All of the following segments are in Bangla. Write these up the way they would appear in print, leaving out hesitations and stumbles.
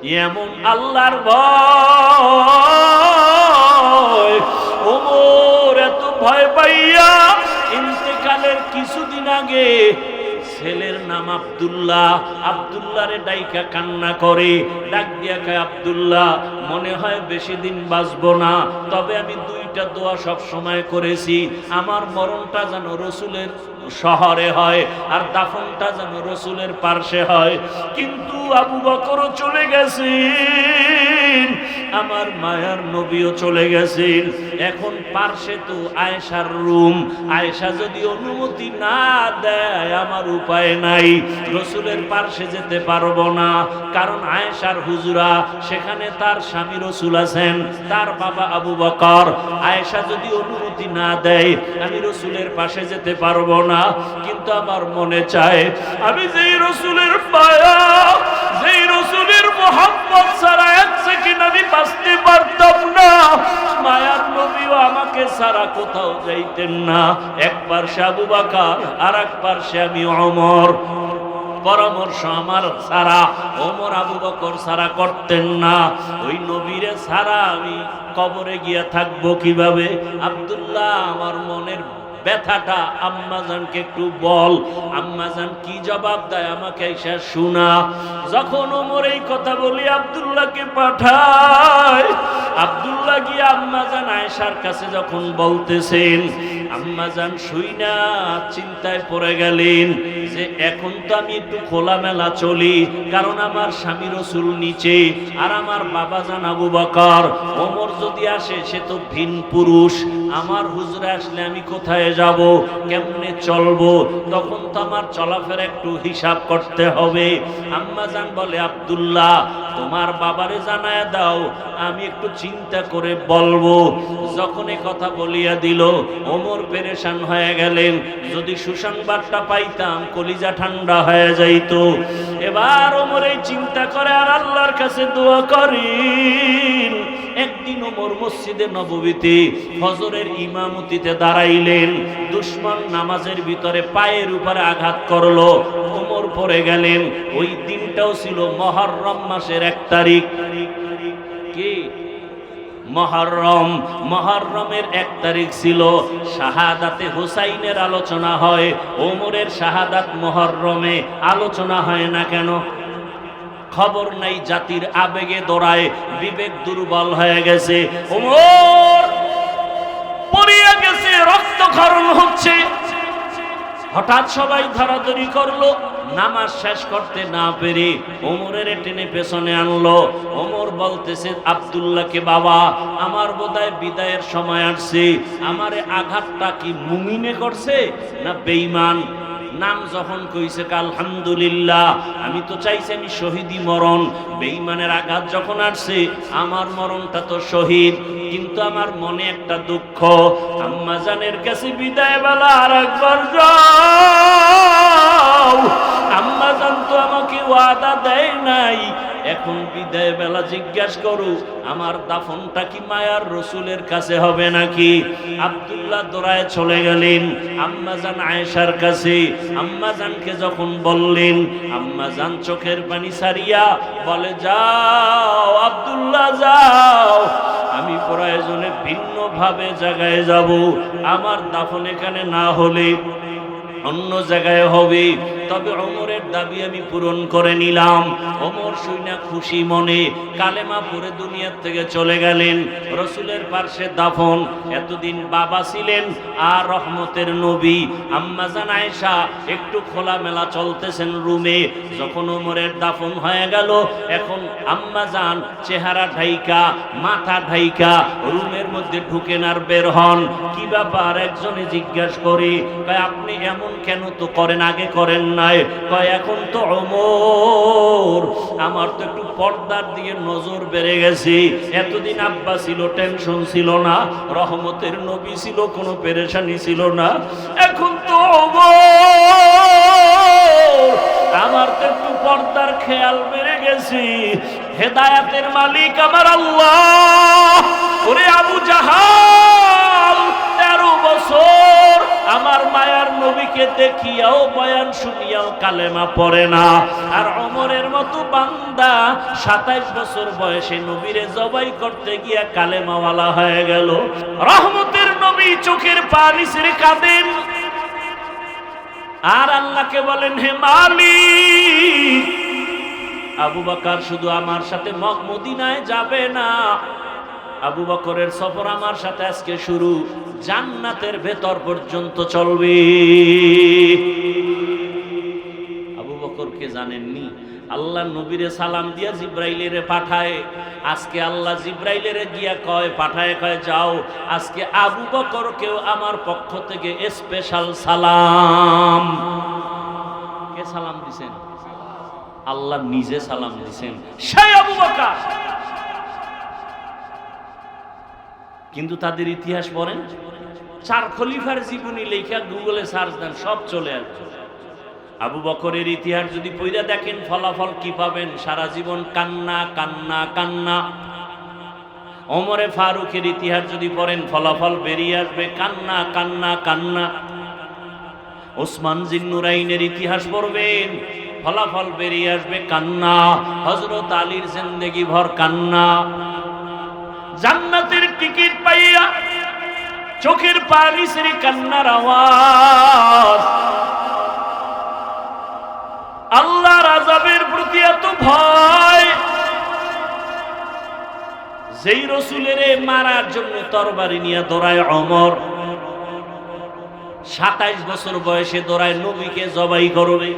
এমন আল্লাহর ভয়। ওমর এত ভয় পাইয়া ইন্তেকালের কিছুদিন আগে ছেলের নাম আব্দুল্লাহ, আব্দুল্লাহরে ডাইকা কান্না করে, ডাক দিয়া কয়, আব্দুল্লাহ মনে হয় বেশি দিন বাঁচবো না, তবে আমি দুইটা দোয়া সব সময় করেছি, আমার মরণটা যেন রসুলের শহরে হয় আর দাফনটা যেন রসুলের পার্শ্বে হয়। কিন্তু আবু বকরও চলে গেছেন, আমার মায়ার নবীও চলে গেছেন। এখন পার্শ্বে তো আয়েশার রুম, আয়েশা যদি অনুমতি না দেয় আমার উপায় নাই, রসুলের পার্শ্বে যেতে পারবো না, কারণ আয়েশার হুজরা সেখানে তার স্বামী রসুল আছেন, তার বাবা আবু বকর। আয়েশা যদি অনুমতি না দেয় আমি রসুলের পাশে যেতে পারবো না। কিন্তু আমার মনে চায় আমি যেই রসুলের পায়া, যেই রসুলের মোহাম্মদ ছাড়া এক সেকেন্ড আমি বাঁচতে পারতাম না, মায়ার নবীও আমাকে ছাড়া কোথাও যাইতেন না। এক পার্শ্বে আবু বকর আর এক পার্শ্বে আমি ওমর। পরামর্শ আমার ছাড়া ওমর আবু বকর ছাড়া করতেন না। ওই নবীরে ছাড়া আমি কবরে গিয়া থাকবো কিভাবে? আব্দুল্লাহ আমার মনের ব্যথাটা আম্মাজানকে একটু বল। আম্মাজান কি জবাব দেয় আমাকে এসে শোনা। যখন ওমর এই কথা বলি আব্দুল্লাহকে পাঠায়, আব্দুল্লাহ গিয়ে আম্মাজান আয়েশার কাছে যখন বলতেছেন, আম্মাজান শুইনা চিন্তায় পড়ে গেলেন যে এখন তো আমি একটু খোলামেলা চলি, কারণ আমার স্বামী রসুল নিচে আর আমার বাবাজান আবু বকর। ওমর যদি আসে সে তো ভিন পুরুষ, আমার হুজরা আসলে আমি কোথায় যাব, কেমনে চলবো? তখন তো আমার চলাফেরা একটু হিসাব করতে হবে। আম্মাজান বলে, আব্দুল্লাহ তোমার বাবারে জানায় দাও, আমি একটু চিন্তা করে বলবো। যখন এ কথা বলিয়া দিল ওমর পেরেশান হয়ে গেলেন। যদি সুসংবাদটা পাইতাম কলিজা ঠান্ডা হয়ে যাইত। এবার ওমর এই চিন্তা করে আর আল্লাহর কাছে দোয়া করেন। একদিন ওমর মসজিদে নববীতে ফজরের ইমামতিতে দাঁড়াইলেন, দুশমন নামাজের ভিতরে পায়ের উপরে আঘাত করলো, ওমর পড়ে গেলেন। ওই দিনটাও ছিল মুহররম মাসের 1 তারিখ। কি মুহররম? মুহররমের 1 তারিখ ছিল। শাহাদাতে হুসাইনের আলোচনা হয়, ওমরের শাহাদাত মুহররমে আলোচনা হয় না কেন? খবর নাই, জাতির আবেগে দৌড়ায়, বিবেক দুর্বল হয়ে গেছে। ওমর পড়িয়া গেছে, রক্তক্ষরণ হচ্ছে। হঠাৎ সবাই ধরাধরি করলো, নামাজ শেষ করতে না পেরে ওমরের টেনে পেছনে আনলো। ওমর বলতেছে আব্দুল্লাহকে, বাবা আমার বোধহয় বিদায়ের সময় আসছে, আমারে আঘাতটা কি মুমিনে করছে না বেঈমান? নাম যখন কইছে আলহামদুলিল্লাহ, আমি তো চাইছি আমি শহীদি মরণ। বেঈমানের আঘাত যখন আসছে আমার মরণটা তো শহীদ। কিন্তু আমার মনে একটা দুঃখ, আম্মাজানের কাছে বিদায় বেলা আর একবার যাও। আম্মাজান তো আমাকে ওয়াদা দেয় নাই, এখন বিদায় বেলা জিজ্ঞাসা করু আমার দাফনটা কি মায়ার রসুলের কাছে হবে নাকি? আব্দুল্লাহ দৌড়ায় চলে গেলেন আম্মাজান আয়েশার কাছে। আম্মাজানকে যখন বললেন, আম্মাজান চোখের পানি ছাড়িয়া বলে, যাও আব্দুল্লাহ যাও, আমি প্রয়োজনে ভিন্ন ভাবে জায়গায় যাব, আমার দাফন এখানে না হলে অন্য জায়গায় হবে। তবে ওমরের দাবি আমি পূরণ করে নিলাম। ওমর শুইনা খুশি মনে কালেমা পড়ে দুনিয়ার থেকে চলে গেলেন। রসুলের পার্শ্বে দাফন। এতদিন বাবা ছিলেন আর রহমতের নবী। আম্মাজান আয়েশা একটু খোলামেলা চলতেছেন রুমে। যখন ওমরের দাফন হয়ে গেল, এখন আম্মাজান চেহারা ঢাইকা, মাথা ঢাইকা রুমের মধ্যে ঢুকেন আর বের হন। কি ব্যাপার? একজনে জিজ্ঞাসা করে, আপনি এমন কেন তো করেন, আগে করেন নাই? কয় এখন তো ওমর, আমার তো একটু পর্দার দিকে নজর বেড়ে গেছে। এতদিন আব্বা ছিল, টেনশন ছিল না, রহমতের নবী ছিল, কোনো পেরেশানি ছিল না। এখন তো ওমর, আমার তো একটু পর্দার খেয়াল বেড়ে গেছে। হেদায়াতের মালিক আমার আল্লাহ। ওরে আবু জাহাল 13 বছর আমার মায়ার নবীকে দেখিয়াও বয়ান শুনিয়াও কালেমা পড়ে না। আর ওমরের মতো বান্দা 27 বছর বয়সে নবীরে জবাই করতে গিয়া কালেমাওয়ালা হয়ে গেল। রহমতের নবী চোখের পানি ছেড়ে কাঁদেন আর আল্লাহকে বলেন, হে মালিক, আবু বকর শুধু আমার সাথে মদিনায় যাবে না, আবু বকরের সফর আমার সাথে আজকে শুরু, জান্নাতের ভেতর পর্যন্ত চলবে। আবু বকরকে জানেননি? আল্লাহ নবীরে সালাম দিয়া জিব্রাইলের পাঠায়। আজকে আল্লাহ জিব্রাইলের গিয়া পাঠায় কয়, যাও আজকে আবু বকরকেও আমার পক্ষ থেকে স্পেশাল সালাম। কে সালাম দিছেন? আল্লাহ নিজে সালাম দিছেন, সেই আবু বকর। কিন্তু তাদের ইতিহাস পড়েন, 4 খলিফার জীবনী লেখা গুগলে সার্চ দেন, সব চলে আসবে। আবু বকরের ইতিহাস যদি পড়া দেখেন, ফলাফল কি পাবেন? সারা জীবন কান্না কান্না কান্না। ওমরে ফারুকের ইতিহাস যদি পড়েন, ফলাফল বেরিয়ে আসবে কান্না কান্না কান্না। ওসমান জিন্নুরাইনের ইতিহাস পড়বেন, ফলাফল বেরিয়ে আসবে কান্না। হযরত আলীর জিন্দেগি ভর কান্না। জান্নাতের টিকিট পাইয়া চোখের পানি ছেড়ে কান্নার আওয়াজ। আল্লাহর আযাবের প্রতি এত ভয়, যেই রাসূলের মারার জন্য তরবারি নিয়ে দৌড়ায় ওমর, 27 বছর বয়সে দৌড়ায় নবীকে জবাই করবে।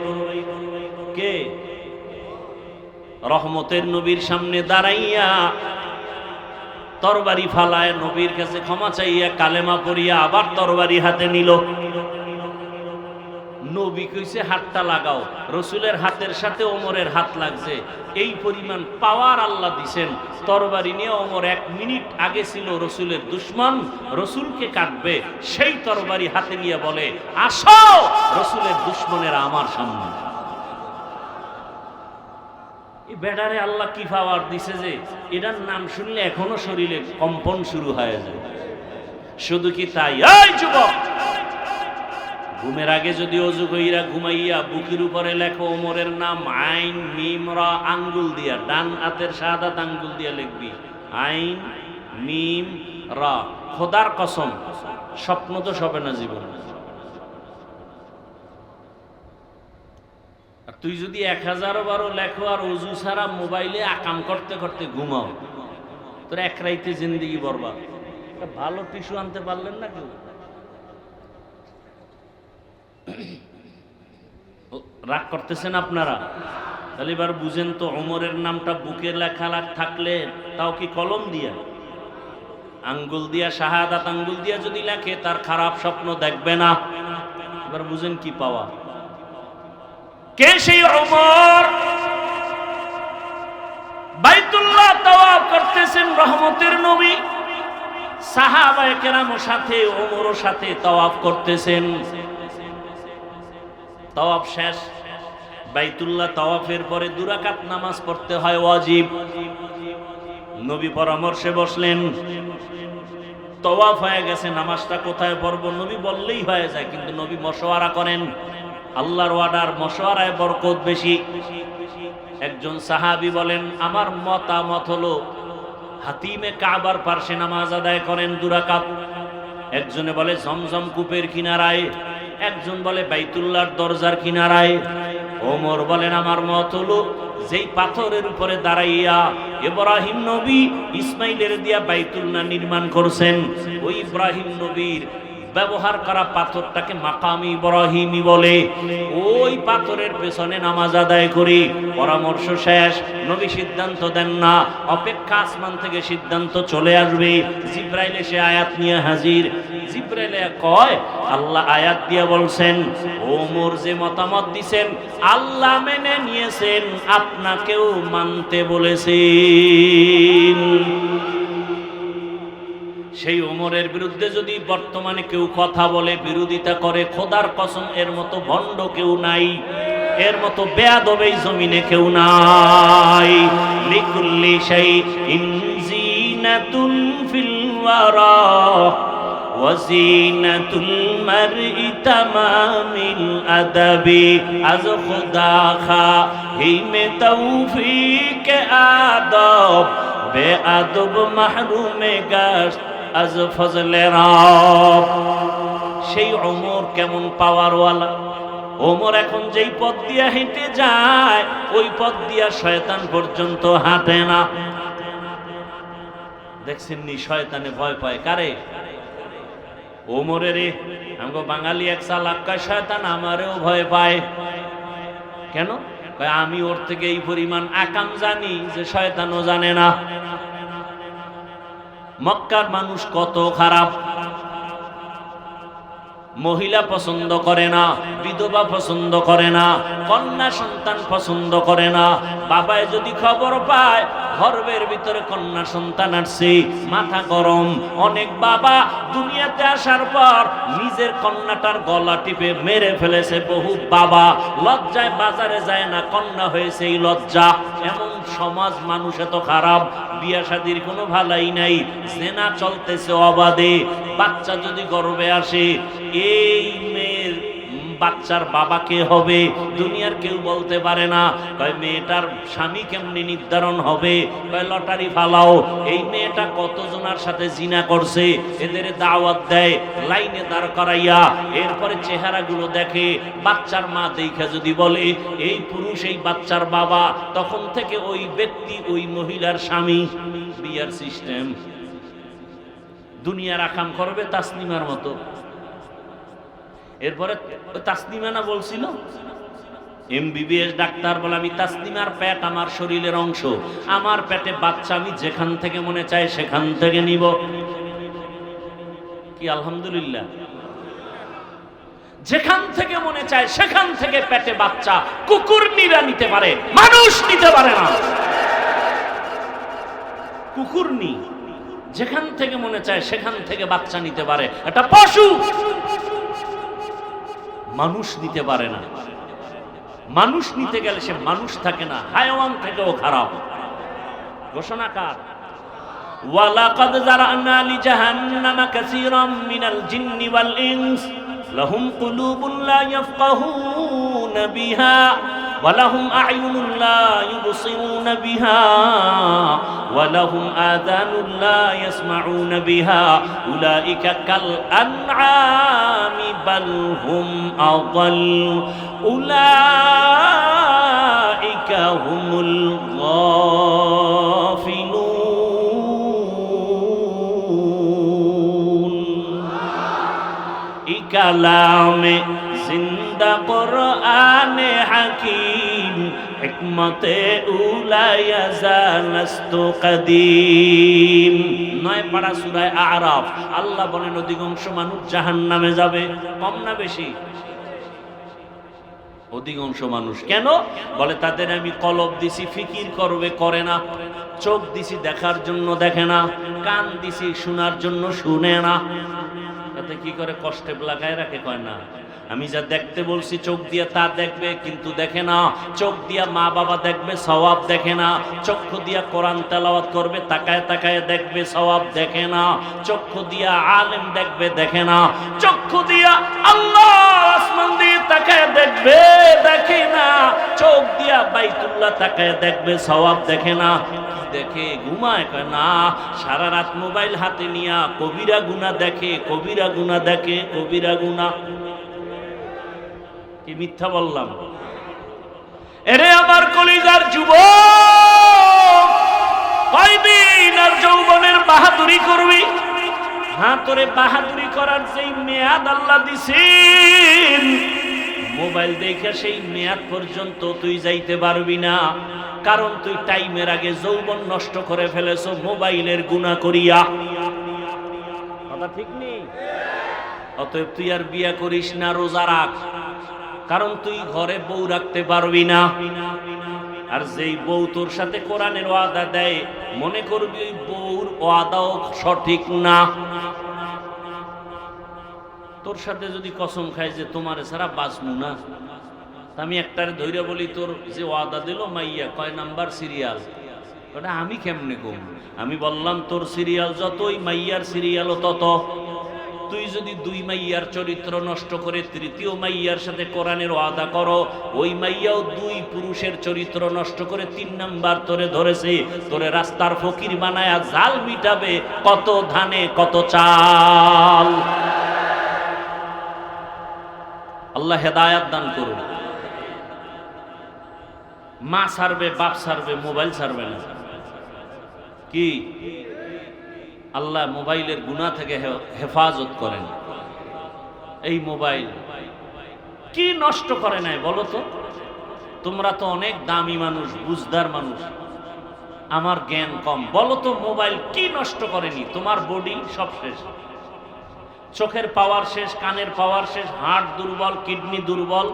কে? রহমতের নবীর সামনে দাঁড়াইয়া তরবারি ফালায় নবীর কাছে ক্ষমা চাইয়া কালেমা পড়িয়া আবার তরবারি হাতে নিল। নবী কইছে হাতটা লাগাও, রসুলের হাতের সাথে ওমরের হাত লাগছে। এই পরিমাণ পাওয়ার আল্লাহ দিছেন। তরবারি নিয়ে ওমর 1 মিনিট আগে ছিল রসুলের দুশমন, রসুলকে কাটবে, সেই তরবারি হাতে নিয়ে বলে, আসো রসুলের দুশমনেরা আমার সামনে। এই বেডারে আল্লাহ কি পাওয়ার দিছে যে এটার নাম শুনলে এখনো শরীরে কম্পন শুরু হয়ে যায়। শুধু কি তাই? এই যুবক, ঘুমের আগে যদি অজু কইরা ঘুমাইয়া বুকের উপরে লেখো ওমরের নাম, আইন মিম রা, আঙ্গুল দিয়া, ডান হাতের শাহাদাত আঙ্গুল দিয়া লিখবি, আইন মিম রা। খোদার কসম, স্বপ্ন তো সবে না জীবন। আর তুই যদি 1000 বারও লেখো আর অজু ছাড়া মোবাইলে আকাম করতে করতে ঘুমাও, তোর এক রাইতে জিন্দেগি বরবাদ। ভালো টিস্যু আনতে পারলেন না কেউ? রাগ করতেছেন আপনারা? তাহলে এবার বুঝেন তো, ওমরের নামটা বুকে লেখা থাকলে তাও কি কলম দিয়া, আঙ্গুল দিয়া, শাহাদাত আঙ্গুল দিয়া যদি লেখে, তার খারাপ স্বপ্ন দেখবে না। এবার বুঝেন কি পাওয়া। কে সেই ওমর? বাইতুল্লাহ তাওয়াফ করতেছেন রহমতের নবী, সাহাবায়ে কেরামের সাথে ওমরের সাথে তাওয়াফ করতেছেন। তাওয়াফ শেষ, বাইতুল্লাহ তাওয়াফের পরে 2 রাকাত নামাজ পড়তে হয় ওয়াজিব। নবী পরামর্শে বসলেন, তাওয়াফ হয়ে গেছে, নামাজটা কোথায় পড়ব? নবী বললেই হয়ে যায়, কিন্তু নবী মশওয়ারা করেন। আল্লাহর ওয়ার্ডার, মশওয়ারায় বরকত বেশি। একজন সাহাবী বলেন, আমার মতামত হলো হাতিমে কাবার পার্শ্বে নামাজ আদায় করেন 2 রাকাত। একজনে বলে জমজম কূপের কিনারায়, একজন বলে বাইতুল্লাহর দরজার কিনারায়। ওমর বলেন, আমার মত হলো যেই পাথরের উপরে দাঁড়াইয়া ইব্রাহিম নবী ইসমাইলের দিয়া বাইতুল্লাহ নির্মাণ করছেন, ওই ইব্রাহিম নবীর ব্যবহার করা পাথরটাকে মাকাম ইব্রাহিমী বলে, ওই পাথরের পেছনে নামাজ আদায় করি। পরামর্শ শেষ, নবী সিদ্ধান্ত দেন না, অপেক্ষা আসমান থেকে সিদ্ধান্ত চলে আসবে। জিব্রাইল এসে আয়াত নিয়ে হাজির। জিব্রাইল কয়, আল্লাহ আয়াত দিয়ে বলছেন, ওমর যে মতামত দিছেন আল্লাহ মেনে নিয়েছেন, আপনাকেও মানতে বলেছেন। সেই ওমরের বিরুদ্ধে যদি বর্তমানে কেউ কথা বলে, বিরোধিতা করে, খোদার কসম এর মতো ভণ্ড কেউ নাই, এর মতো বেয়াদব এই জমিনে কেউ নাই। লিকুল্লি শাইইন জিনাতুন ফিল ওয়ারা ওয়াজিনাতুল মারই তামামিল আদাবি আজ খুদা খা হিমে তৌফিক আদব বেআদব মাহরুমে গাশ আজ ফজলে রব। সেই ওমর কেমন পাওয়ারওয়ালা! ওমর এখন যেই পথ দিয়া হেঁটে যায় ওই পথ দিয়া শয়তান পর্যন্ত হাঁটে না। দেখছেন নি শয়তানে ভয় পায় কারে? ওমরের। আমগো বাঙালি এক চালাক্কা শয়তান আমারেও ভয় পায়। কেন? আমি ওর থেকে এই পরিমাণ আকাম জানি যে শয়তানও জানে না। মক্কার মানুষ কত খারাপ! মহিলা পছন্দ করে না, বিধবা পছন্দ করে না, কন্যা সন্তান পছন্দ করে না। বাবায় যদি খবর পায় গর্ভের ভিতরে কন্যা সন্তান আসছে, মাথা গরম। অনেক বাবা দুনিয়াতে আসার পর নিজের কন্যাটার গলা টিপে মেরে ফেলেছে। বহু বাবা লজ্জায় বাজারে যায় না, কন্যা হয়েছে এই লজ্জা। এমন সমাজ, মানুষ এত খারাপ। বিয়া শাদির কোনো ভালাই নাই, জেনা চলতেছে অবাধে। বাচ্চা যদি গর্ভে আসে, এই মেয়ের বাচ্চার বাবা কে হবে দুনিয়ার কেউ বলতে পারে না। কয় মেয়েটার স্বামী কেমনি নির্ধারণ হবে? কয় লটারি ফালাও। এই মেয়েটা কতজনের সাথে জিনা করছে, এদের দাওয়াত দেয়, লাইনে দাঁড় করাইয়া এরপরে চেহারাগুলো দেখে। বাচ্চার মা দেখা যদি বলে এই পুরুষ এই বাচ্চার বাবা, তখন থেকে ওই ব্যক্তি ওই মহিলার স্বামী। বিয়ার সিস্টেম। দুনিয়া রাখাম করবে তাসনিমার মতো। এরপরে তাসনিমা না বলছিল এমবিবিএস ডাক্তার বলে আমি তাসনিমার পেট আমার শরীরের অংশ, আমার পেটে বাচ্চা আমি যেখান থেকে মনে চায় সেখান থেকে নিব। কি আলহামদুলিল্লাহ! যেখান থেকে মনে চায় সেখান থেকে পেটে বাচ্চা কুকুরনিরা নিতে পারে, মানুষ নিতে পারে না। কুকুরনি যেখান থেকে মনে চায় সেখান থেকে বাচ্চা নিতে পারে, এটা পশু। মানুষ নিতে পারে না। মানুষ নিতে গেলে সে মানুষ থাকে না, হায়াওয়ান থেকেও খারাপ। ঘোষণাকার ওয়ালাকাদ জারানা লিজাহান্নামা কাসীরাম মিনাল জিন্নি ওয়াল ইনস লাহুম কুলুবুন লা ইয়াফকাহুনা বিহা ওয়ালাহুম আ'য়ুনুন লা ইউবসিরুনা বিহা ওয়ালাহুম আযানুন লা ইয়াসমাউনা বিহা উলাইকা কাল আনআমি বাল হুম আযাল উলাইকা হুমুল গাফিলুন। কালামে জিন্দা কোরআনে হাকিম হিকমতে উলায়া জানাস্তু কদিম। 9 পারা সূরা আরাফ। আল্লাহ বলেন অধিকাংশ মানুষ জাহান্নামে যাবে। কম না বেশি? অধিকাংশ মানুষ। কেন? বলে তাদের আমি কলব দিছি ফিকির করবে, করে না। চোখ দিছি দেখার জন্য, দেখে না। কান দিছি শোনার জন্য, শুনে না। তাতে কি করে? কষ্টে লাগায় রাখে। কয় না আমি যা দেখতে বলছি চোখ দিয়ে তা দেখবে, কিন্তু দেখে না। চোখ দিয়া মা বাবা দেখবে, সওয়াব দেখে না। চক্ষু দিয়া কোরআন তেলাওয়াত করবে, তাকায় তাকায় দেখবে, সওয়াব দেখে না। চক্ষু দিয়া আলেম দেখবে, দেখে না। চক্ষু দিয়া আল্লাহ আসমান দিয়ে তাকায় দেখবে, দেখে না। চোখ দিয়া বাইতুল্লাহ তাকায় দেখবে, সওয়াব দেখে না। দেখে? ঘুমায়? কয় না সারা রাত মোবাইল হাতে নিয়া কবিরা গুনাহ দেখে, কবিরা গুনাহ দেখে, কবিরা গুনাহ। কি মিথ্যা বললাম? এরে আমার কলিজার যুবক, কয়দিন আর যৌবনের বাহাদুরি করবি? হ্যাঁ, তোরে বাহাদুরি করার যেই মেয়াদ আল্লাহ দিছেন, মোবাইল দেখে সেই মেয়াদ পর্যন্ত তুই যাইতে পারবি না। কারণ তুই টাইমের আগে যৌবন নষ্ট করে ফেলেছো মোবাইলের গুনাহ করিয়া। কথা ঠিক নেই? অতএব তুই আর বিয়া করিস না, রোজা রাখ। কারণ তুই ঘরে বউ রাখতে পারবি না। আর যেই বউ তোর সাথে কোরআনের ওয়াদা দেয়, মনে করবি ওই বউর ওয়াদাও সঠিক না। তোর সাথে যদি কসম খায় যে তোমার ছাড়া বাঁচবো না, আমি একটারে ধৈর্য বলি তোর যে ওয়াদা দিল মাইয়া কয় নাম্বার সিরিয়াল, ওটা আমি কেমনে কম? আমি বললাম তোর সিরিয়াল যতই, মাইয়ার সিরিয়ালও তত। তুই যদি 2 মাইয়ার চরিত্র নষ্ট করে 3য় মাইয়ার সাথে কোরআনের ওয়াদা করো, ওই মাইয়াও 2 পুরুষের চরিত্র নষ্ট করে 3 নাম্বার তোরে ধরেছে, তোরে রাস্তার ফকির বানায়া জাল মিটাবে, কত ধানে কত চাল। আল্লাহ হেদায়াত দান করুন। মা ছাড়বে, বাপ ছাড়বে, মোবাইল ছাড়বে না। কি আল্লাহ মোবাইলের গুনাহ থেকে হেফাজত করেন। এই মোবাইল কি নষ্ট করে নাই বলো তো? তোমরা তো অনেক দামি মানুষ, বুঝদার মানুষ, আমার জ্ঞান কম। বলো তো মোবাইল কি নষ্ট করেনি? তোমার বডি সব শেষ, চোখের পাওয়ার শেষ, কানের পাওয়ার শেষ, হার্ট দুর্বল, কিডনি দুর্বল,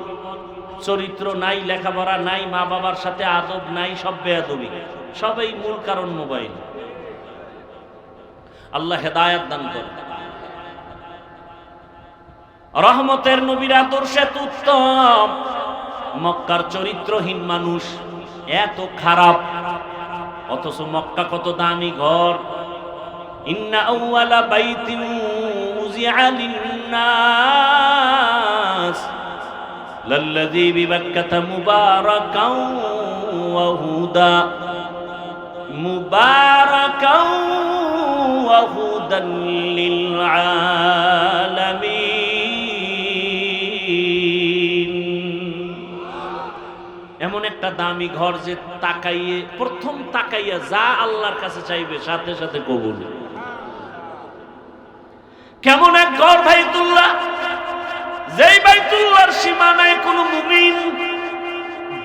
চরিত্র নাই, লেখাপড়া নাই, মা বাবার সাথে আদব নাই, সব বেয়াদবি, সবই মূল কারণ মোবাইল। আল্লাহ হেদায়াত দান করেন। রহমতের নবীর আদর্শে উত্তম, মক্কার চরিত্রহীন মানুষ এত খারাপ, অথচ মক্কা কত দামি ঘর। ইন্না আউয়ালা বাইতিন উযিআ লিন-নাস লাল্লাযী বিবাক্কাতা মুবারাকাও ওয়া হুদা, মুবারাকাও ওয়া হুদান লিল আলামিন। এমন একটা দামি ঘর যে তাকাইয়ে, প্রথম তাকাইয়া যা আল্লাহর কাছে চাইবে সাথে সাথে কবুল। কেমন এক ঘর বাইতুল্লাহ, যেই বাইতুল্লাহর সীমানায় কোন মুমিন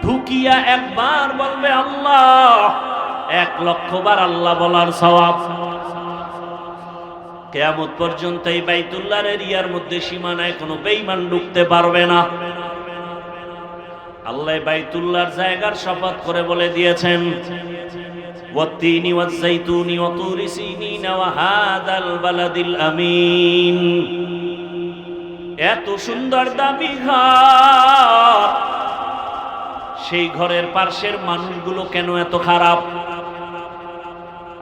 ঢুকিয়া একবার বলবে আল্লাহ, 1,00,000 বার আল্লাহ বলার সওয়াব। কিয়ামত পর্যন্ত এই বাইতুল্লাহর এরিয়ার মধ্যে সীমানায় কোনো বেঈমান ঢুকতে পারবে না। আল্লাহ বাইতুল্লাহর জায়গার শপথ করে বলে দিয়েছেন, ওয়াত-তিনি ওয়াজ-যাইতুনি ওয়া তুরি সিনিন ওয়া হাদাল বালাদিল আমিন। এত সুন্দর দামি ঘর, সেই ঘরের পাশের মানুষগুলো কেন এত খারাপ?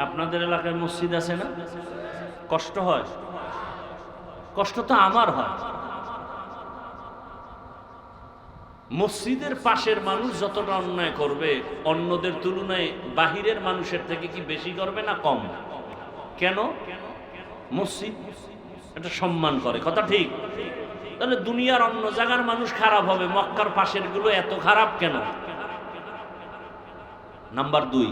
আপনাদের এলাকায় মসজিদ আছে না? কষ্ট হয়? কষ্ট তো আমার হয়। মসজিদের পাশের মানুষ যতটা অন্যায় করবে, অন্যদের তুলনায় বাহিরের মানুষের থেকে কি বেশি করবে না কম? কেন? মসজিদ এটা সম্মান করে, কথা ঠিক? তাহলে দুনিয়ার অন্য জায়গার মানুষ খারাপ হবে, মক্কার পাশের গুলো এত খারাপ কেন? নাম্বার 2,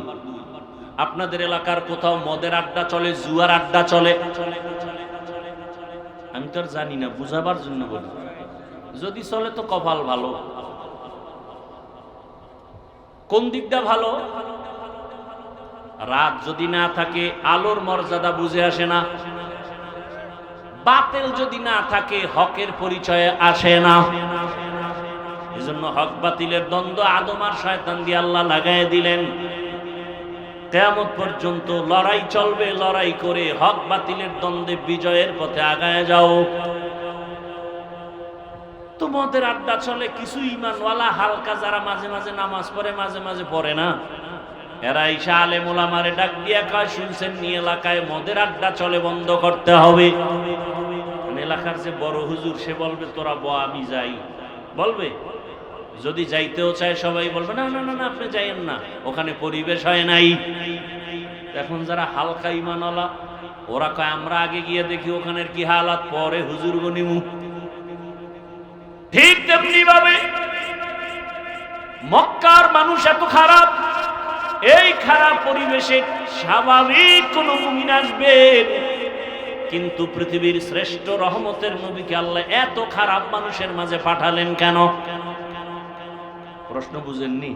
আপনাদের এলাকার কোথাও মদের আড্ডা চলে, জুয়ার আড্ডা চলে? আমি তো আর জানি না, বুঝাবার জন্য বলি। যদি চলে তো কপাল ভালো। কোন দিকটা ভালো? রাত যদি না থাকে, আলোর মর্যাদা বুঝে আসে না। বাতিল যদি না থাকে, হকের পরিচয়ে আসে না। এজন্য হক বাতিলের দ্বন্দ্ব আদম আর শয়তান দিয়ে আল্লাহ লাগায় দিলেন। কিয়ামত পর্যন্ত লড়াই চলবে, লড়াই করে হক বাতিলের দ্বন্দ্বে বিজয়ের পথে আগায় যাও। তোমাদের আড্ডা চলে, কিছু ঈমানওয়ালা হালকা যারা মাঝে মাঝে নামাজ পড়ে, মাঝে মাঝে পড়ে না, এরা ঈশা আলেম ওলামারে ডাক দিয়া কয়, শুনছেন নি এলাকায় মদের আড্ডা চলে, বন্ধ করতে হবে। এলাকার যে বড় হুজুর, সে বলবে তোরা ব, আমি যাই, বলবে। যদি যাইতেও চায় সবাই বলবে না না না, আপনি যাইয়েন না, ওখানে পরিবেশ হয় নাই। এখন যারা হালকা ঈমানওয়ালা, ওরা কয় আমরা আগে গিয়ে দেখি ওখানের কি হালাত, পরে হুজুর গনিমু। ঠিক তেমনি ভাবে মক্কার মানুষ এত খারাপ, এই খারাপ পরিবেশে স্বাভাবিক কোন মুমিন আসবে, কিন্তু পৃথিবীর শ্রেষ্ঠ রহমতের নবীকে আল্লাহ এত খারাপ মানুষের মাঝে পাঠালেন কেন? প্রশ্ন বুঝেননি?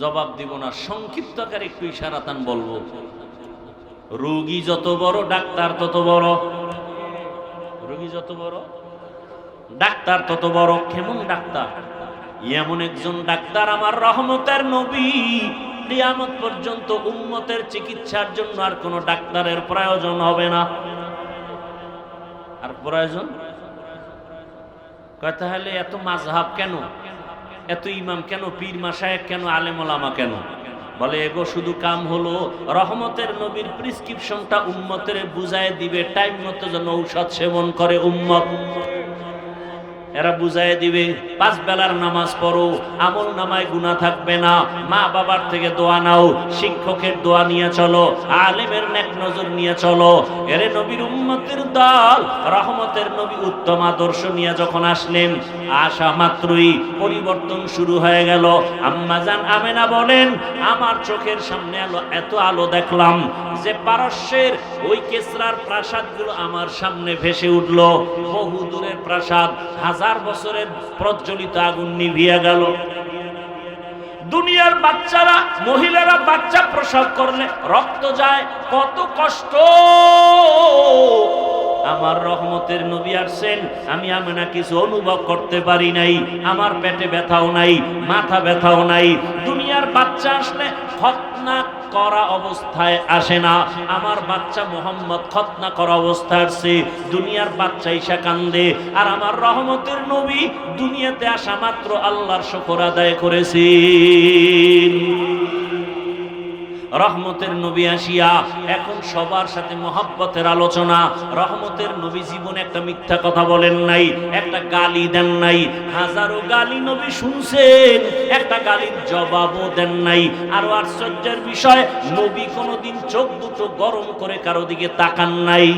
জবাব দিব না, সংক্ষিপ্ত আকারে একটু ইশারাতান বলবো। রোগী যত বড়, ডাক্তার তত বড়। রোগী যত বড়, ডাক্তার তত বড়। কেমন ডাক্তার? এমন একজন ডাক্তার আমার রহমতের নবী, কিয়ামত পর্যন্ত উম্মতের চিকিৎসার জন্য আর কোনো ডাক্তারের প্রয়োজন হবে না। আর প্রয়োজন কয় তাহলে এত মাযহাব কেন, এত ইমাম কেন, পীর মাশায়েখ কেন, আলেম ওলামা কেন? বলে এগো শুধু কাম হলো রহমতের নবীর প্রেসক্রিপশনটা উম্মতের বুঝায় দিবে, টাইম মতো যেন ঔষধ সেবন করে উম্মত। এরা বুঝায় দিবে 5 বেলার নামাজ পড়ো, আমল নামায় গুনাহ থাকবে না, মা বাবার থেকে দোয়া নাও, শিক্ষকের দোয়া নিয়ে চলো, আলেমের নেক নজর নিয়ে চলো। এরে নবীর উম্মতের দল রহমতের নবী উত্তম আদর্শ নিয়ে যখন আসলেন, আসা মাত্রই পরিবর্তন শুরু হয়ে গেল। আম্মা জান আমেনা বলেন, আমার চোখের সামনে এত আলো দেখলাম যে পারস্যের ওই কেসরার প্রাসাদগুলো আমার সামনে ভেসে উঠল। বহু দূরের প্রাসাদ, 1000 বছরের প্রজ্বলিত আগুন নিভিয়ে গেল। দুনিয়ার বাচ্চারা, মহিলারা বাচ্চা প্রসব করলে রক্ত যায়, কত কষ্ট। আমার রহমতের নবী আসছেন, আমি আমেনা কিছু অনুভব করতে পারি নাই। আমার পেটে ব্যথাও নাই, মাথা ব্যথাও নাই। দুনিয়ার বাচ্চা আসলে খতনা করা অবস্থায় আসে না, আমার বাচ্চা মোহাম্মদ খতনা করা অবস্থায় আসছে। দুনিয়ার বাচ্চা ঈশা কান্দে, আর আমার রহমতের নবী দুনিয়াতে আসা মাত্র আল্লাহর শুকর আদায় করেছেন। রহমতের নবী আসিয়া এখন সবার সাথে মহব্বতের আলোচনা। রহমতের নবী জীবনে একটা মিথ্যা কথা বলেন নাই, একটা গালি দেন নাই। হাজারো গালি নবী শুনছেন, একটা গালির জবাবও দেন নাই। আরো আশ্চর্যের বিষয়, নবী কোনোদিন চোখ দুটো গরম করে কারো দিকে তাকান নাই।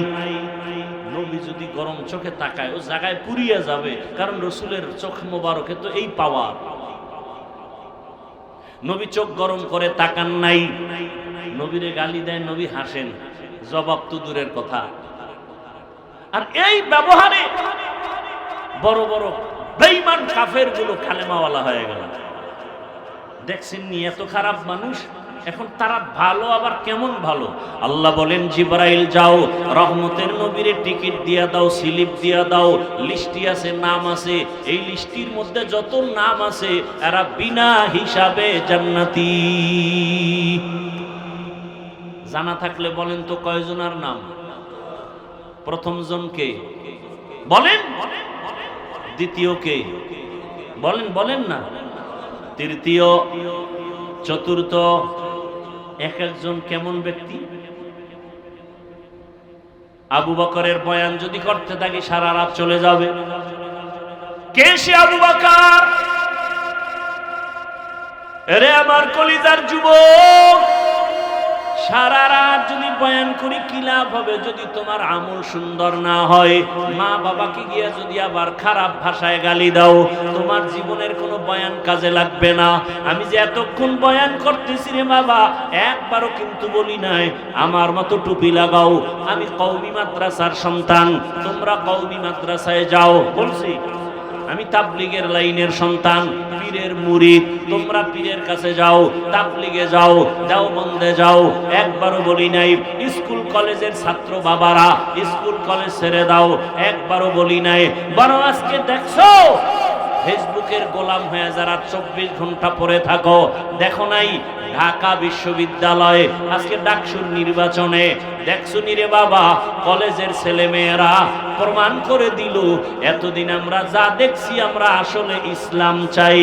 নবী যদি গরম চোখে তাকায় ও জায়গায় পুড়িয়ে যাবে, কারণ রসুলের চোখ মোবারকে তো এই পাওয়ার। নবী চোখ গরম করে তাকান নাই। নবীরে গালি দেয়, নবী হাসেন, জবাব তো দূরের কথা। আর এই ব্যবহারে বড় বড় বেঈমান কাফের গুলো কালেমাওয়ালা হয়ে গেল। দেখছেন নি এত খারাপ মানুষ, এখন তারা ভালো, আবার কেমন ভালো। আল্লাহ বলেন, জিবরাইল যাও, রহমতের নবীরে টিকিট দিয়া দাও, স্লিপ দিয়া দাও, লিস্টি আছে, নাম আছে। এই লিস্টির মধ্যে যত নাম আছে এরা বিনা হিসাবে জান্নাতি। জানা থাকলে বলেন তো কয়জনের নাম? প্রথম জন কে বলেন? দ্বিতীয় কে বলেন? বলেন না। তৃতীয়, চতুর্থ, এক একজন কেমন ব্যক্তি। আবু বকরের বয়ান যদি করতে থাকি সারা রাত চলে যাবে। কে সে আবু বকর? আরে আমার কলিজার যুবক, সারা রাত যদি বয়ান করি কি লাভ হবে যদি তোমার আমল সুন্দর না হয়? মা বাবাকে গিয়া যদি আবার খারাপ ভাষায় গালি দাও, তোমার জীবনের কোনো বয়ান কাজে লাগবে না। আমি যে এতক্ষণ বয়ান করতেছি রে বাবা, একবারও কিন্তু বলি নাই আমার মতো টুপি লাগাও। আমি কওমি মাদ্রাসার সন্তান, তোমরা কওমি মাদ্রাসায় যাও। বলছি আমি তাবলিগের লাইনের সন্তান, পীরের মুরিদ, তোমরা পীরের কাছে যাও, তাবলিগে যাও, দেওবন্দে যাও। একবারও বলি নাই স্কুল কলেজের ছাত্র বাবারা স্কুল কলেজ ছেড়ে দাও, একবারও বলি নাই। বরং আজকে দেখছো ফেসবুকের গোলাম হয়ে যারা 24 ঘন্টা পড়ে থাকো, দেখো নাই ঢাকা বিশ্ববিদ্যালয়ে আজকে ডাকসুর নির্বাচনে দেখছো নি রে বাবা, কলেজের ছেলে মেয়েরা প্রমাণ করে দিল এতদিন আমরা যা দেখছি আমরা আসলে ইসলাম চাই।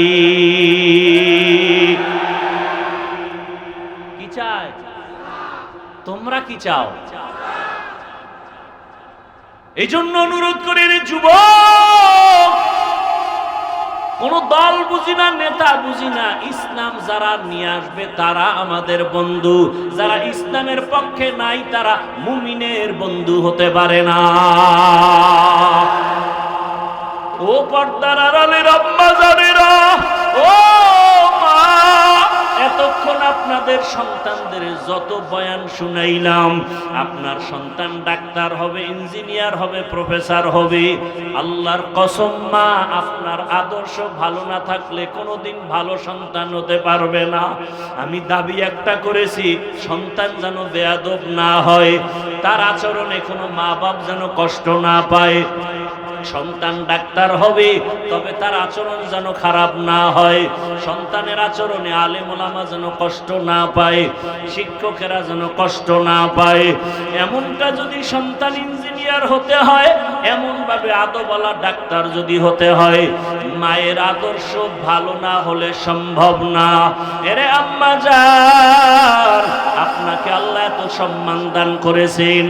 কি চাই? তোমরা কি চাও? এই জন্য অনুরোধ করে রে যুবক, কোন দল বুঝি না, নেতা বুঝি না, ইসলাম যারা নিয়ে আসবে তারা আমাদের বন্ধু। যারা ইসলামের পক্ষে নাই তারা মুমিনের বন্ধু হতে পারে না। ও পর্দার আড়ালের আম্মা জানেরা, ও মা, এতক্ষণ আপনাদের সন্তানদের যত বয়ান শুনাইলাম, আপনার সন্তান ডাক্তার হবে, ইঞ্জিনিয়ার হবে, প্রফেসর হবে। আল্লাহর কসম মা, আপনার আদর্শ ভালো না থাকলে কোনোদিন ভালো সন্তান হতে পারবে না। আমি দাবি একটা করেছি, সন্তান যেন বেয়াদব না হয়, তার আচরণে কোনো মা বাপ যেন কষ্ট না পায়। সন্তান ডাক্তার হবে, তবে তার আচরণ যেন খারাপ না হয়, সন্তানের আচরণে আলেম ওলামা যেন কষ্ট না পায়, শিক্ষকেরা যেন কষ্ট না পায়। এমনটা যদি সন্তান ইঞ্জিনিয়ার হতে হয়, এমন ভাবে আদবওয়ালা ডাক্তার যদি হতে হয়, মায়ের আদর্শ ভালো না হলে সম্ভব না। এরে আম্মা জান, আপনাকে আল্লাহ এত সম্মান দান করেছেন,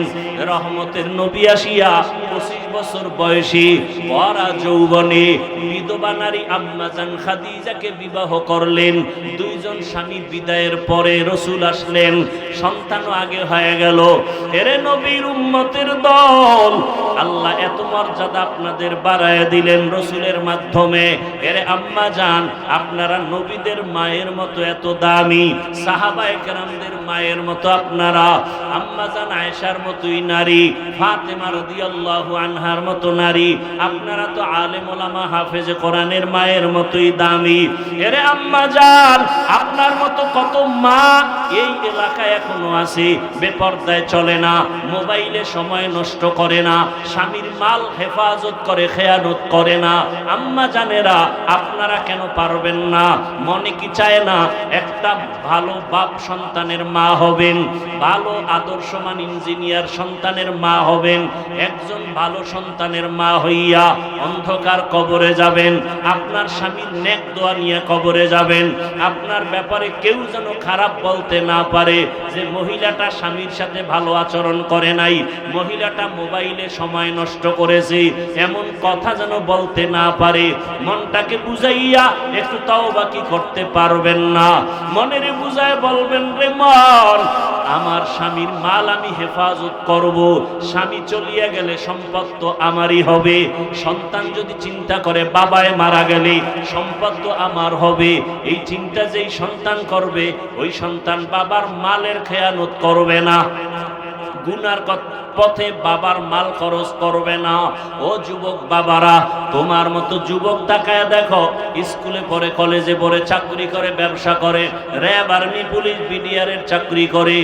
রহমতের নবী আসিয়া 25 বছর বয়সী পরা যৌবনে বিধবা নারী আম্মা জান খাদিজাকে বিবাহ করলেন। দুইজন স্বামী বিদায়ের পরে রসুল আসলেন, সন্তানও আগে হয়ে গেল। এরে নবীর উম্মতের দল, আল্লাহ এত মর্যাদা আপনাদের বাড়ায় দিলেন রসুলের মাধ্যমে। এরে আম্মা জান, আপনারা নবীদের মায়ের মতো এত দামি, সাহাবায়ে কেরামদের মায়ের মতো আপনারা, আম্মা জান আয়েশার মতোই নারী, ফাতেমা রাদিয়াল্লাহু আনহার মতো নারী, আপনারা তো আলেম ওলামা হাফেজে কোরআনের মায়ের মতোই দামি। এরে আম্মা জান, আপনার মতো কত মা এই এলাকায় এখনো আছে, বেপরদায় চলে না, মোবাইলে সময় নষ্ট করে না, স্বামীর মাল হেফাজত করে, খেয়ানত করে না। আম্মা জানেরা, আপনারা কেন পারবেন না? মনে কি চায় না একটা ভালো বাপ সন্তানের মা হবেন, ভালো আদর্শমান ইঞ্জিনিয়ার সন্তানের মা হবেন, একজন ভালো সন্তানের মা হইয়া অন্ধকার কবরে যাবেন, আপনার স্বামীর নেক দোয়া নিয়ে কবরে যাবেন, আপনার ব্যাপারে কেউ যেন খারাপ বলতে না পারে যে মহিলাটা স্বামীর সাথে ভালো আচরণ করে নাই, মহিলাটা মোবাইলে সময় নষ্ট করেছে, এমন কথা যেন বলতে না পারে। মনটাকে বুঝাইয়া একটু তওবা কি করতে পারবেন না? মনের বুঝায় বলবেন, রে মন, আমার স্বামীর মাল আমি হেফাজত করব, স্বামী চলিয়া গেলে সম্পদ তো আমারই হবে। সন্তান যদি চিন্তা করে বাবায় মারা গেলে সম্পদ তো আমার হবে, এই চিন্তা যেই সন্তান করবে, ওই সন্তান বাবার মালের খেয়ানত করবে না, গুনার পথে বাবার মাল খরচ করবে না। ও যুবক বাবারা, তোমার মতো যুবক তাকায় দেখো, স্কুলে পড়ে, কলেজে পড়ে, চাকরি করে, ব্যবসা করে, র্যাব, আর্মি, পুলিশ, বিডিআরের চাকরি করে,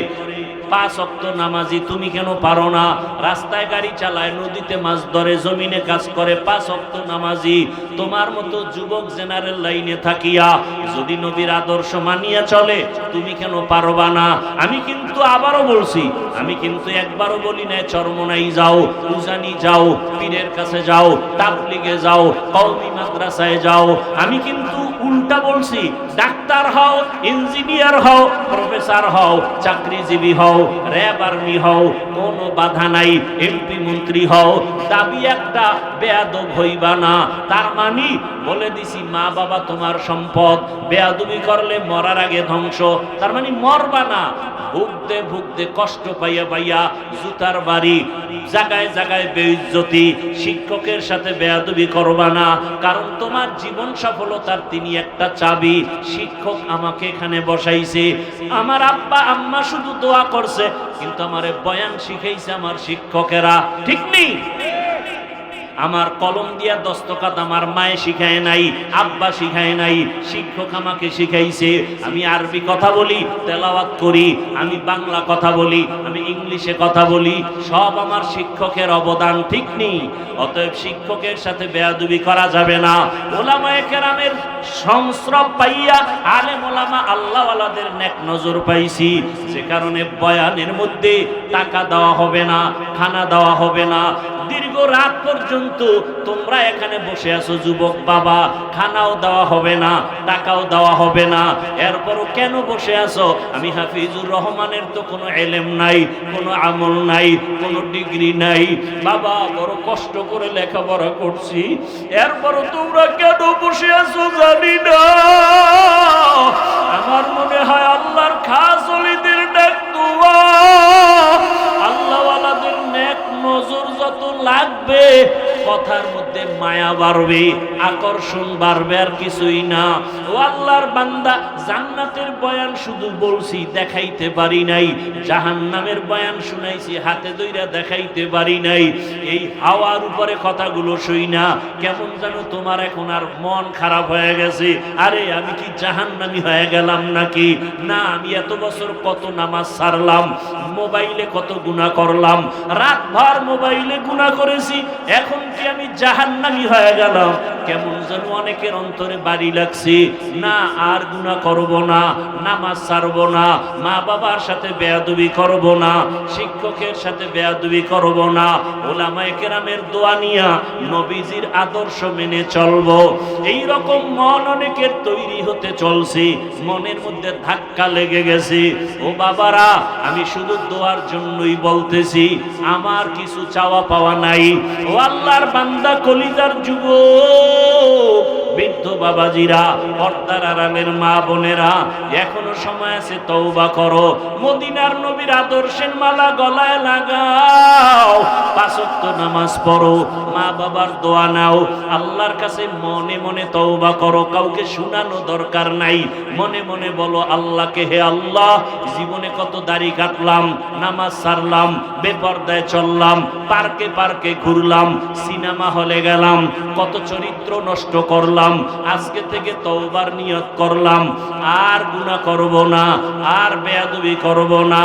5 ওয়াক্ত নামাজি, তুমি কেন পারো না? রাস্তায় গাড়ি চালায়, নদীতে মাছ ধরে, জমিনে কাজ করে, 5 ওয়াক্ত নামাজি। তোমার মতো যুবক জেনারেল লাইনে থাকিয়া যদি নবীর আদর্শ মানিয়া চলে, তুমি কেন পারবা না? আমি কিন্তু আবারও বলছি, আমি কিন্তু একবারও বলি না চরমনাই যাও, উজানি যাও, পীরের কাছে যাও, তাবলিগে যাও, কওমি মাদ্রাসায় যাও। আমি কিন্তু উল্টা বলছি, ডাক্তার হও, ইঞ্জিনিয়ার হও, প্রফেসর হও, চাকরিজীবী হও, র্যাব, আর্মি হও, কোনো বাধা নাই, এমপি মন্ত্রী হও, দাবি একটা, বেয়াদব হইবা না। তার মানে বলে দিছি, মা বাবা তোমার সম্পদ, বেয়াদবি করলে মরার আগে ধ্বংস। তার মানে মরবা না, ভুগতে ভুগতে, কষ্ট পাইয়া পাইয়া, জুতার বাড়ি, জায়গায় জায়গায় বেইজ্জতি। শিক্ষকের সাথে বেয়াদবি করবা না, কারণ তোমার জীবন সফলতার তিনি একটা চাবি। শিক্ষক আমাকে এখানে বসাইছে, আমার আব্বা আম্মা শুধু দোয়া করছে, কিন্তু আমারে বয়ান শিখাইছে আমার শিক্ষকেরা, ঠিক নেই? আমার কলম দিয়া দস্তখত আমার মায়ে শিখায় নাই, আব্বা শিখায় নাই, শিক্ষক আমাকে শিখাইছে। আমি আরবি কথা বলি, তেলাওয়াত করি, আমি বাংলা কথা বলি, আমি ইংলিশে কথা বলি, সব আমার শিক্ষকের অবদান, ঠিক নেই? অতএব শিক্ষকের সাথে বেয়াদবি করা যাবে না। ওলামায়ে কেরামের সংস্রব পাইয়া আলেম ওলামা আল্লাহওয়ালাদের নেক নজর পাইছি, যে কারণে বয়ানের মধ্যে টাকা দেওয়া হবে না, খানা দেওয়া হবে না। দীর্ঘ রাত পর্যন্ত তোমরা এখানে বসে আছো যুবক বাবা, খানাও দেওয়া হবে না, টাকাও দেওয়া হবে না। এরপরও কেন বসে আছো? আমি হাফিজুর রহমানের তো কোনো এলেম নাই, কোনো আমল নাই, কোনো ডিগ্রি নাই, বাবা বড় কষ্ট করে লেখাপড়া করছি, এরপরও তোমরা কেন বসে আছো জানি না। আমার মনে হয় আল্লাহর খাস ওলিদের ডাক দোয়া, আল্লাহওয়ালাদের নেক নজর যত লাগবে, কথার মধ্যে মায়া বাড়বে, আকর্ষণ বাড়বে আর কিছুই না। ও আল্লাহর বান্দা, জান্নাতের বয়ান শুধু বলছি, দেখাইতে পারি নাই। জাহান্নামের বয়ান শুনাইছি, হাতে ধইরা দেখাইতে পারি নাই। এই হাওয়ার উপরে কথাগুলো শুই না, কেমন যেন তোমার এখন আর মন খারাপ হয়ে গেছে। আরে আমি কি জাহান্নামী হয়ে গেলাম নাকি? না, আমি এত বছর কত নামাজ ছাড়লাম, মোবাইলে কত গুনাহ করলাম, রাতভর মোবাইলে গুনাহ করেছি, এখন কি আমি জাহান্নামী হয়ে গেলাম? কেমন যেন অনেকের অন্তরে বাড়ি লাগছে। না, আর গুনাহ করব না, নামাজ ছাড়ব না, মা বাবার সাথে বেয়াদবি করব না, শিক্ষকের সাথে বেয়াদবি করব না, ওলামায়ে কেরামের দোয়া নিয়া নবীজির আদর্শ মেনে চলব। এই রকম মন অনেকের তৈরি হতে চলছে, মনের মধ্যে ধাক্কা লেগে গেছে। ও বাবারা, আমি শুধু দোয়ার জন্যই বলতেছি, আমার কিছু চাওয়া পাওয়া নাই। ও আল্লাহর বান্দা, কলিজার যুবক, বৃদ্ধ বাবাজিরা, পর্দার আড়ালের মা বোনেরা, এখনো সময় আছে, তওবা করো। মদিনার নবীর আদর্শের মালা গলায় লাগাও, 5 ওয়াক্ত নামাজ পড়ো, মা বাবার দোয়া নাও, আল্লাহর কাছে মনে মনে তওবা করো। কাউকে শোনানো দরকার নাই, মনে মনে বলো আল্লাহকে, হে আল্লাহ, জীবনে কত দাড়ি কাটলাম, নামাজ ছাড়লাম, বেপরদায় চললাম, পার্কে পার্কে ঘুরলাম, সিনেমা হলে গেলাম, কত চরিত্র নষ্ট করলাম। আজকে থেকে তওবার নিয়ত করলাম, আর গুনাহ করব না, আর বেয়াদবি করব না,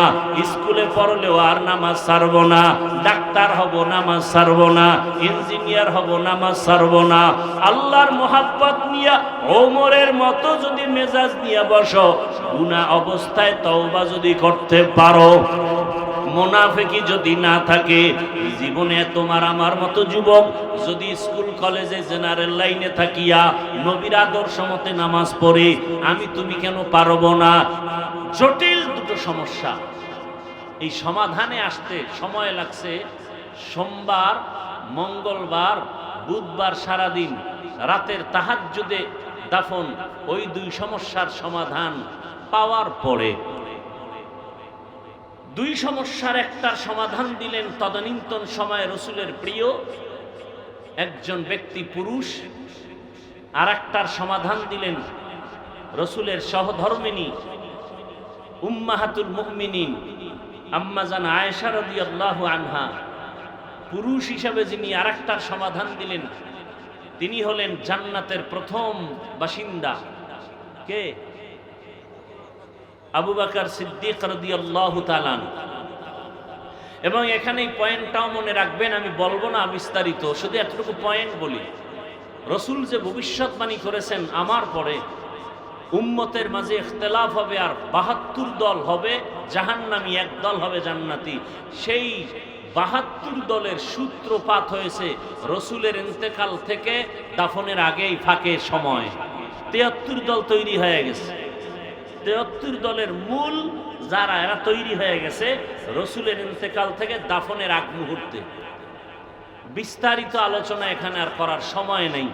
স্কুলে পড়লেও আর নামাজ ছাড়ব না, ডাক্তার হব, নামাজ ছাড়ব না, ইঞ্জিনিয়ার হব, নামাজ ছাড়ব না। আল্লাহর মোহাব্বত নিয়া ওমরের মতো যদি মেজাজ নিয়ে বসো, গুনাহ অবস্থায় তওবা যদি করতে পারো, মুনাফিকি যদি না থাকে, জীবনে তোমার আমার মতো যুবক যদি স্কুল কলেজে জেনারেল লাইনে থাকিয়া নবীর আদর্শ মতে নামাজ পড়ে, আমি তুমি কেন পারবো না? জটিল দুটো সমস্যা, এই সমাধানে আসতে সময় লাগছে। সোমবার, মঙ্গলবার, বুধবার সারাদিন, রাতের তাহাজ্জুদে দাফন, ওই 2 সমস্যার সমাধান পাওয়ার পরে 2 সমস্যার একটার সমাধান দিলেন তদানীন্তন সময়ে রসুলের প্রিয় একজন ব্যক্তি পুরুষ, আর একটার সমাধান দিলেন রসুলের সহধর্মিনী উম্মাহাতুল মুমিনিন আম্মা জান আয়েশা রাদিয়াল্লাহু আনহা। পুরুষ হিসাবে যিনি আর একটার সমাধান দিলেন, তিনি হলেন জান্নাতের প্রথম বাসিন্দা। কে? আবু বকর সিদ্দিক রাদিয়াল্লাহু তাআলা। এবং এখানে এই পয়েন্টটাও মনে রাখবেন, আমি বলবো না বিস্তারিত, শুধু এতটুকু পয়েন্ট বলি। রসুল যে ভবিষ্যৎবাণী করেছেন, আমার পরে উম্মতের মাঝে ইখতিলাফ হবে, আর 72 দল হবে জাহান্নামী, 1 দল হবে জান্নাতি। সেই 72 দলের সূত্রপাত হয়েছে রসুলের ইন্তেকাল থেকে দাফনের আগেই, ফাঁকে সময় 73 দল তৈরি হয়ে গেছে। 73 দলের মূল যারা, এরা তৈরি হয়ে গেছে রসুলের ইন্তেকাল থেকে দাফনের আগ মুহূর্তে। বিস্তারিত আলোচনা এখানে আর করার সময় নেই।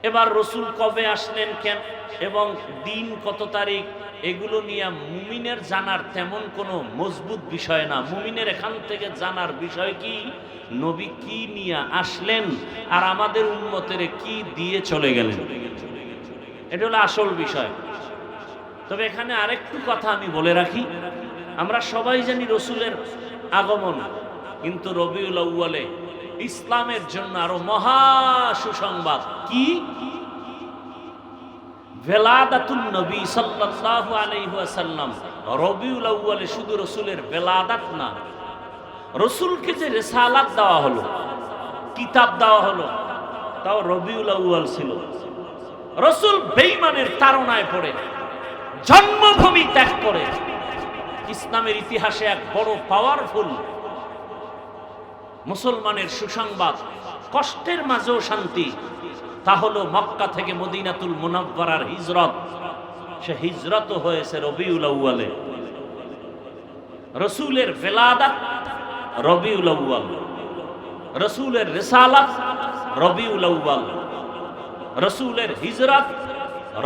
এবার রসুল কবে আসলেন, কেন এবং দিন কত তারিখ, এগুলো নিয়ে মুমিনের জানার তেমন কোনো মজবুত বিষয় না। মুমিনের এখান থেকে জানার বিষয় কি, নবী কি নিয়ে আসলেন আর আমাদের উম্মতের কি দিয়ে চলে গেলেন, এটা হলো আসল বিষয়। তবে এখানে আরেকটু কথা আমি বলে রাখি, আমরা সবাই জানি রসুলের আগমন, কিন্তু রবিউল আউয়ালে ইসলামের জন্য আরো মহা সুসংবাদ। কি? ভেলাদাতুন নবী সাল্লাল্লাহু আলাইহি ওয়াসাল্লাম। রবিউল আউয়ালে শুধু রসুলের ভেলাদাত না, রসুলকে যে রিসালাত দেওয়া হলো, কিতাব দেওয়া হলো, তাও রবিউল আউয়াল ছিল। রসুল বেঈমানের তাড়নায় পড়ে জন্মভূমি ত্যাগ করে ইসলামের ইতিহাসে এক বড় পাওয়ারফুল মুসলমানের সুসংবাদ, কষ্টের মাঝেও শান্তি, তা হলো মক্কা থেকে মদিনাতুল মুনাওয়ারার হিজরত। সে হিজরত হয়েছে রবিউল আউয়ালে। রসুলের ভেলাদাত রবিউল আউয়াল, রসুলের রিসালাত রবিউল আউয়াল, রসুলের হিজরত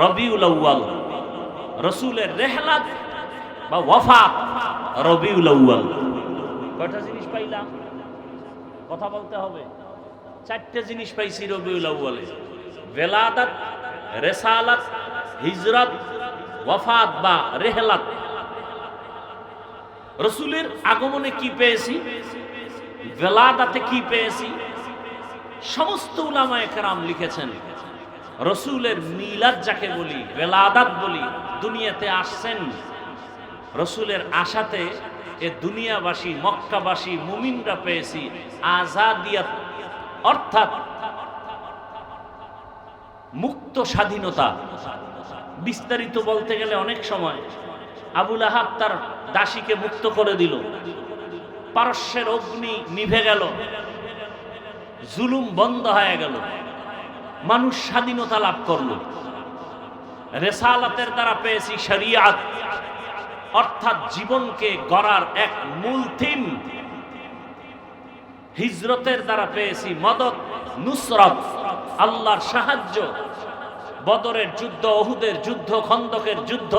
রবিউল আউয়াল, রসুলের রেহলাত বা ওয়াফাত রবিউল আউয়াল। কয়টা জিনিস পাইলাম? কথা বলতে হবে। চারটে জিনিস পাইছি রবিউল আউয়ালে: বেলাদাত, রেসালাত, হিজরত, ওয়াফাত বা রেহলাত। রসুলের আগমনে কি পেয়েছি, বেলাদাতে কি পেয়েছি। সমস্ত উলামায়ে কেরাম লিখেছেন রসুলের মিলাদ যাকে বলি, বেলাদাত বলি, দুনিয়াতে আসছেন রসুলের আশাতে এ দুনিয়াবাসী, মক্কাবাসী মুমিনরা পেয়েছি আজাদিয়াত, অর্থাৎ মুক্ত স্বাধীনতা। বিস্তারিত বলতে গেলে অনেক সময় আবুল আহাব তার দাসীকে মুক্ত করে দিল, পারস্যের অগ্নি নিভে গেল, জুলুম বন্ধ হয়ে গেল, মানুষ স্বাধীনতা লাভ করলো। রেসালাতের দ্বারা পেয়েছি শরিয়াত, অর্থাৎ জীবনকে গড়ার এক মূল থিম। হিজরতের দ্বারা পেয়েছি মদদ, নুসরত, আল্লাহর সাহায্য। বদরের যুদ্ধ, উহুদের যুদ্ধ, খন্দকের যুদ্ধ,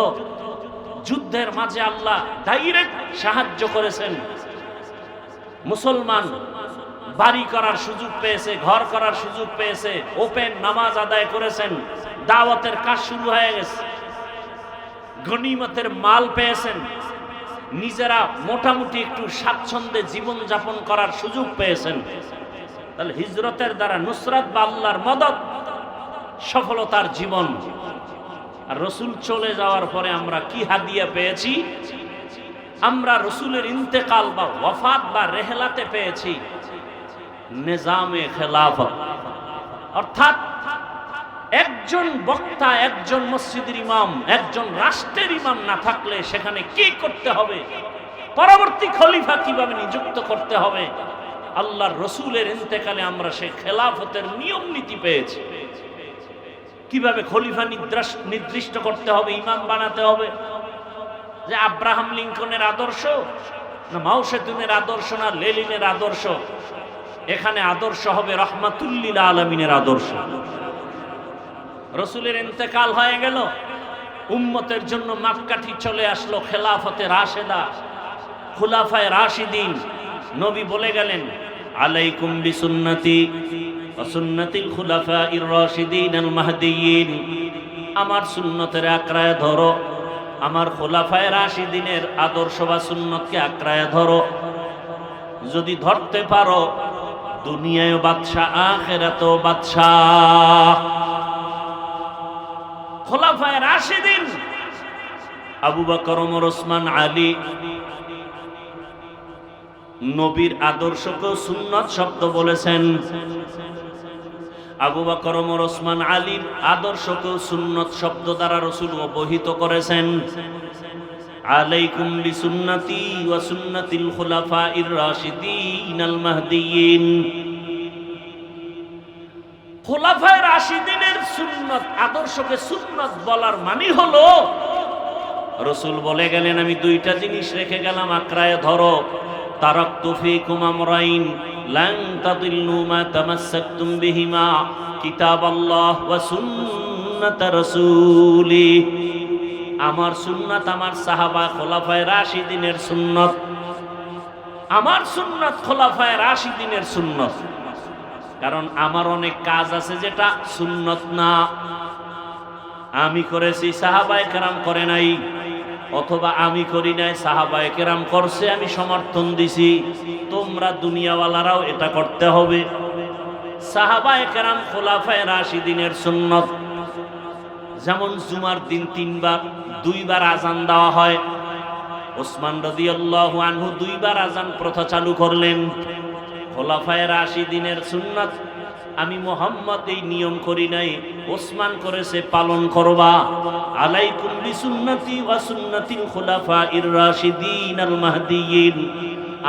যুদ্ধের মাঝে আল্লাহ ডাইরেক্ট সাহায্য করেছেন। মুসলমান বাড়ি করার সুযোগ পেয়েছে, ঘর করার সুযোগ পেয়েছে, ওপেন নামাজ আদায় করেছেন, দাওয়াতের কাজ শুরু হয়ে গেছে, গনিমতের মাল পেয়েছেন, নিজেরা মোটামুটি একটু স্বাচ্ছন্দ্যে জীবন যাপন করার সুযোগ পেয়েছেন। তাহলে হিজরতের দ্বারা নুসরাত বা আল্লাহর মদদ, সফলতার জীবন। আর রসুল চলে যাওয়ার পরে আমরা কি হাদিয়া পেয়েছি? আমরা রসুলের ইন্তেকাল বা ওয়াফাত বা রেহলাতে পেয়েছি নিজামে খেলাফত, অর্থাৎ একজন বক্তা, একজন মসজিদের ইমাম, একজন রাষ্ট্রের ইমাম না থাকলে সেখানে কি করতে হবে, পরবর্তী খলিফা কিভাবে নিযুক্ত করতে হবে, আল্লাহর রসুলের ইন্তেকালে আমরা সেই খেলাফতের নিয়ম নীতি পেয়েছি। কিভাবে খলিফা নির্দিষ্ট করতে হবে, ইমাম বানাতে হবে। যে আব্রাহাম লিঙ্কনের আদর্শ না মাও সেতুনের আদর্শ না লেনিনের আদর্শ, এখানে আদর্শ হবে রহমাতুল্লিল আলামিনের আদর্শ। রসুলের ইন্তেকাল হয়ে গেল, উম্মতের জন্য মাপকাঠি চলে আসলো খেলাফতে রাশেদা, খুলাফায়ে রাশিদিন। নবী বলে গেলেন, আলাইকুম বিসুন্নতি ওয়া সুন্নাতিল খুলাফাইর রাশিদিন আল মাহদিয়িন, আমার সুন্নতের আঁকড়ায় ধরো, আমার খুলাফায়ে রাশিদিনের আদর্শ বা সুন্নতকে আঁকড়ায় ধরো। যদি ধরতে পারো দুনিয়ায় বাদশা, আখিরাতেও বাদশা। খুলাফায়ে রাশিদিন আবু বকর, ওমর, ওসমান, আলী, নবীর আদর্শকে সুন্নত শব্দ বলেছেন। আবু বকর, ওমর, ওসমান, আলীর আদর্শকে সুন্নত শব্দ দ্বারা রাসূল অবহিত করেছেন। আলাইকুম বিসুন্নতি ওয়া সুন্নাতিল খুলাফাইর রাশিদিন আল মাহদিয়িন। খুলাফায়ে রাশিদিনের সুন্নত, আদর্শকে সুন্নত বলার মানে হলো রাসূল বলে গেলেন, আমি দুইটা জিনিস রেখে গেলাম, আঁকড়ায় ধরো। তারাকতু ফীকুম আমরাইন লান তাদিল্লু মা তামাসসাকতুম বিহিমা, কিতাবাল্লাহ ওয়া সুন্নাত রাসূলি। আমার সুন্নাত, আমার সাহাবা খোলাফায়ে রাশিদিনের সুন্নত, আমার সুন্নাত খোলাফায়ে রাশিদিনের সুন্নত। কারণ আমার অনেক কাজ আছে যেটা সুন্নত না, আমি করেছি সাহাবায়ে কেরাম করে নাই, অথবা আমি করি নাই সাহাবায়ে কেরাম করছে, আমি সমর্থন দিছি। তোমরা দুনিয়াওয়ালারাও এটা করতে হবে। সাহাবায়ে কেরাম খোলাফায়ে রাশিদিনের সুন্নত। যেমন জুমার দিন 3 বার 2 বার আজান দেওয়া হয়। ওসমান রাদিয়াল্লাহু আনহু 2 বার আজান প্রথা চালু করলেন। খোলাফায়ে রাশিদিনের সুন্নাত, আমি মুহাম্মদ এই নিয়ম করি নাই, ওসমান করেছে, পালন করবা। আলাইকুম বিসুন্নতি ওয়া সুন্নাতিল খুলাফাইর রাশিদিন আল মাহদিয়িন।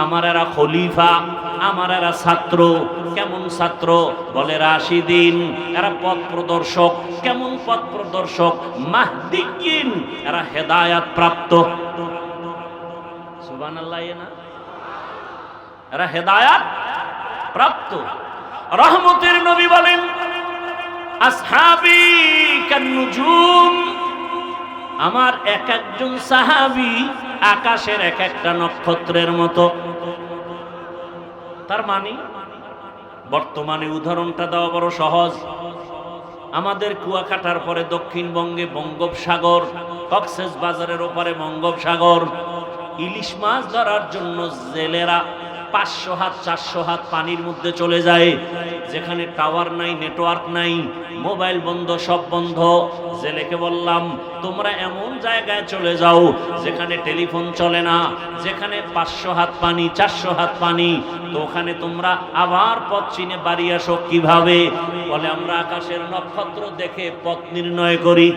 আমার এরা খলিফা, আমার এরা ছাত্র। কেমন ছাত্র? বলে রাশিদিন, এরা পথ প্রদর্শক। কেমন পথ প্রদর্শক? মাহদিয়িন, এরা হেদায়েত প্রাপ্ত। সুবহানাল্লাহ, না এরা হেদায়েত প্রাপ্ত। রহমতের নবী বলেন, আসহাবি কান্নুজুম, আমার এক একজন সাহাবী আকাশের এক একটা নক্ষত্রের মতো। তার মানে বর্তমানে উদাহরণটা দেওয়া বড় সহজ। আমাদের কুয়াকাটার পরে দক্ষিণবঙ্গে বঙ্গোপসাগর, কক্সেস বাজারের ওপারে বঙ্গোপসাগর। ইলিশ মাছ ধরার জন্য জেলেরা 500 হাত 400 হাত পানির মধ্যে চলে যায়, যেখানে টাওয়ার নাই, নেটওয়ার্ক নাই, মোবাইল বন্ধ, সব বন্ধ। জেলেকে বললাম, তোমরা এমন জায়গায় চলে যাও যেখানে টেলিফোন চলে না, যেখানে 500 হাত পানি, 400 হাত পানি। তো ওখানে তোমরা আবার পথ চিনে বাড়ি আসো কিভাবে? বলে, আমরা আকাশের নক্ষত্র দেখে পথ নির্ণয় করি।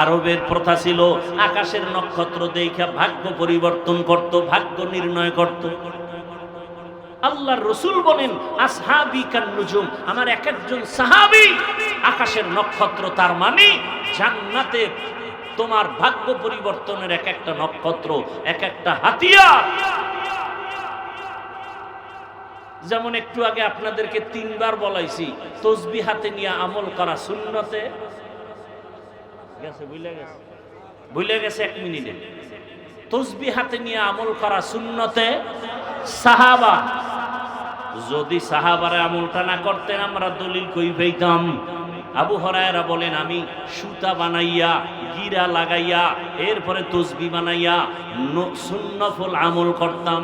আরবের প্রথা ছিল আকাশের নক্ষত্র দেখে ভাগ্য পরিবর্তন করত, ভাগ্য নির্ণয় করত। আল্লাহর রাসূল বলেন, আসহাবি কান নুজুম, আমার এক একজন সাহাবী আকাশের নক্ষত্র। তার মানে জান্নাতে তোমার ভাগ্য পরিবর্তনের এক একটা নক্ষত্র, এক একটা হাতিয়ার। যেমন একটু আগে আপনাদেরকে 3 বার বলাইছি, তসবিহ হাতে নিয়ে আমল করা সুন্নতে ভুলে গেছে 1 মিনিটে। তসবিহ হাতে নিয়ে আমল করা সুন্নতে সাহাবা। যদি সাহাবারা আমলটা না করতেন আমরা দলিল কই পেতাম? আবু হুরায়রা বলেন, আমি সুতা বানাইয়া, গিরা লাগাইয়া, এরপরে তসবিহ বানাইয়া সুন্নফল আমল করতাম।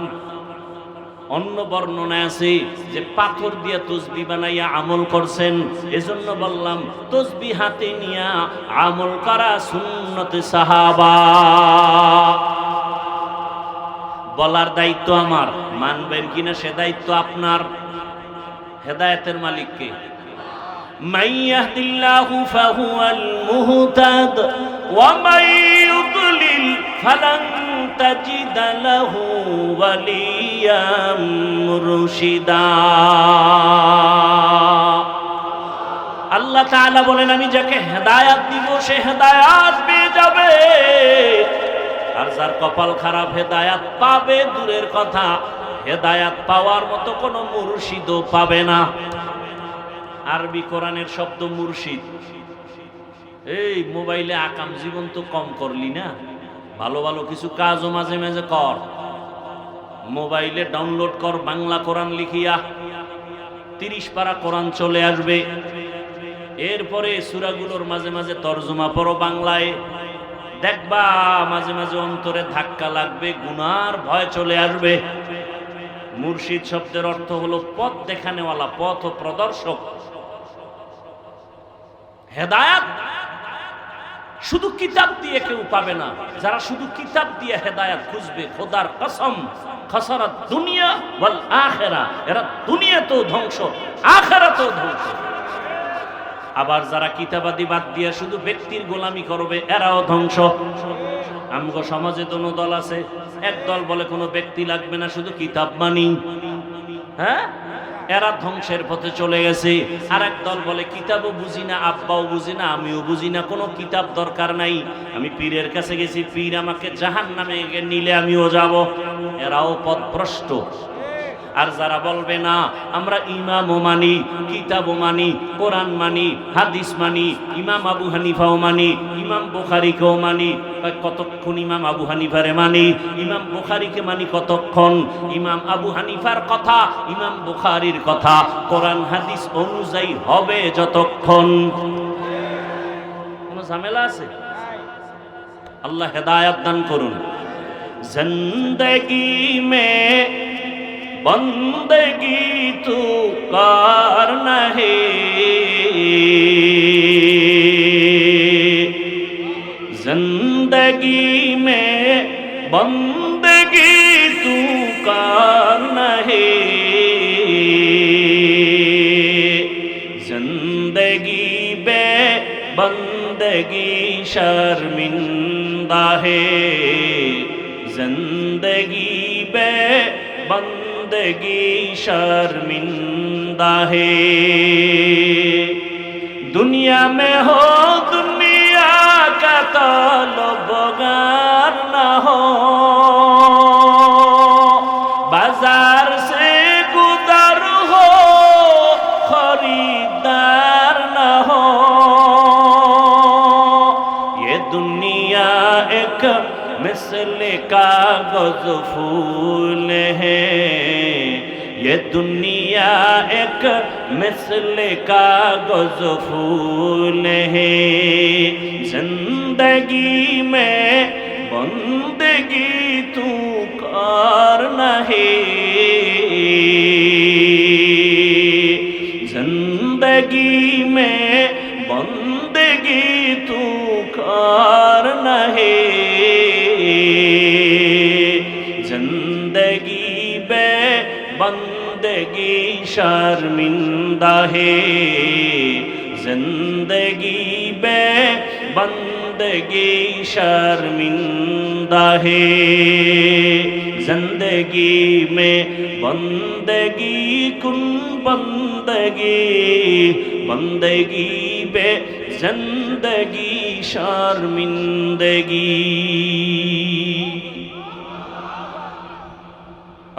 অন্য বর্ণনায় আছে যে পাথর দিয়ে তসবিহ বানাইয়া আমল করছেন। এজন্য বললাম তসবিহ হাতে নিয়া আমল করা সুন্নতে সাহাবা। বলার দায়িত্ব আমার, মানবেন কিনা সে দায়িত্ব আপনার। হেদায়েতের মালিক কে? মান ইয়াহদিল্লাহু ফাহুয়াল মুহতাদ ওয়া মান ইউদ্লিল ফালান তাজিদ লাহু ওয়ালিয়াম মুরশিদা। আল্লাহ তাআলা বলেন, আমি যাকে হেদায়েত দিব সে হেদায়েত পেয়ে যাবে, আর যার কপাল খারাপ হেদায়েত পাবে দূরের কথা, হেদায়েত পাওয়ার মতো কোনো মুর্শিদও পাবে না। আরবি কোরআনের শব্দ মুর্শিদ। এই মোবাইলে আকাম জীবন তো কম করলি না, ভালো ভালো কিছু কাজও মাঝে মাঝে কর। মোবাইলে ডাউনলোড কর বাংলা কোরআন লিখিয়া, 30 পারা কোরআন চলে আসবে। এরপরে সূরাগুলোর মাঝে মাঝে তরজমা পড়ো বাংলায়, দেখবা মাঝে মাঝে অন্তরে ধাক্কা লাগবে, গুনার ভয় চলে আসবে। মুর্শিদ শব্দের অর্থ হলো পথ দেখানেওয়ালা, পথ প্রদর্শক। হেদায়েত শুধু কিতাব দিয়ে কেউ পাবে না। যারা শুধু কিতাব দিয়ে হেদায়েত খুঁজবে, খোদার কসম, খাসারাত দুনিয়া ওয়াল আখিরা, এরা দুনিয়াতেও ধ্বংস, আখিরাতেও ধ্বংস। আবার যারা কিতাবাদি বাদ দিয়ে শুধু ব্যক্তির গোলামি করবে, এরাও ধ্বংস। আমগো সমাজে দোনো দল আছে। এক দল বলে কোনো ব্যক্তি লাগবে না, শুধু কিতাব মানি। হ্যাঁ, এরা ধ্বংসের পথে চলে গেছে। আর এক দল বলে কিতাবও বুঝি না, আব্বাও বুঝি না, আমিও বুঝি না, কোনো কিতাব দরকার নাই, আমি পীরের কাছে গেছি, পীর আমাকে জাহান্নামে নিলে আমিও যাব। এরাও পথভ্রষ্ট। আর যারা বলবে না আমরা ইমামও মানি, কিতাবও মানি, কোরআন মানি, হাদিস মানি, ইমাম আবু হানিফাও মানি, ইমাম বুখারীকেও মানি, কতক্ষণ ইমাম আবু হানিফারে মানি, ইমাম বুখারীকে মানি কতক্ষণ? ইমাম আবু হানিফার কথা, ইমাম বুখারীর কথা কোরআন হাদিস অনুযায়ী হবে যতক্ষণ। কোনো ঝামেলা আছে? আল্লাহ হেদায়েত দান করুন। জিন্দেগি মে बंदगी तू करना है, जिंदगी में बंदगी तू करना है, जिंदगी बे बंदगी शर्मिंदा है, जिंदगी बे बंदगी शर्मिंदा है। दुनिया में हो दुनिया का तलबगार ना हो, बाजार से गुजर हो खरीदार ना हो। ये दुनिया एक मिसल कागज फूल है, ये दुनिया एक मिसल कागज फूल है जिंदगी में बंदगी तू करना है जिंदगी में बंदगी तू करना है जिंदगी बे बंदगी शर्मिंदा है जिंदगी बे बंदगी शर्मिंदा है जिंदगी में बंदगी कुन बंदगी बंदगी बे जिंदगी शर्मिंदगी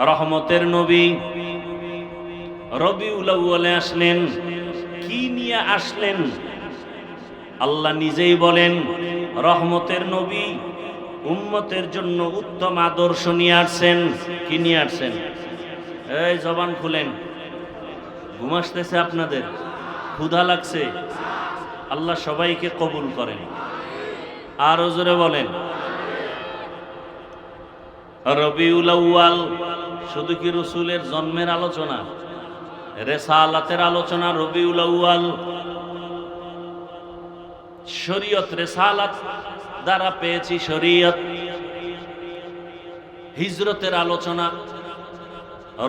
रहमतेर नबी रबिउल আউয়ালে আসলেন কি নিয়ে আসলেন আল্লাহ নিজেই বলেন রহমতের নবী উম্মতের জন্য উত্তম আদর্শ নিয়ে আসছেন কি নিয়ে আসছেন এই জবান খুলেন ঘুম আসতেছে আপনাদের ক্ষুধা লাগছে আল্লাহ সবাইকে কবুল করেন আরো জোরে বলেন রবিউল আউয়াল শুধু কি রাসূলের জন্মের আলোচনা রিসালাতের আলোচনা রবিউল আউয়াল শরীয়ত রিসালাত দ্বারা পেয়েছি শরীয়ত হিজরতের আলোচনা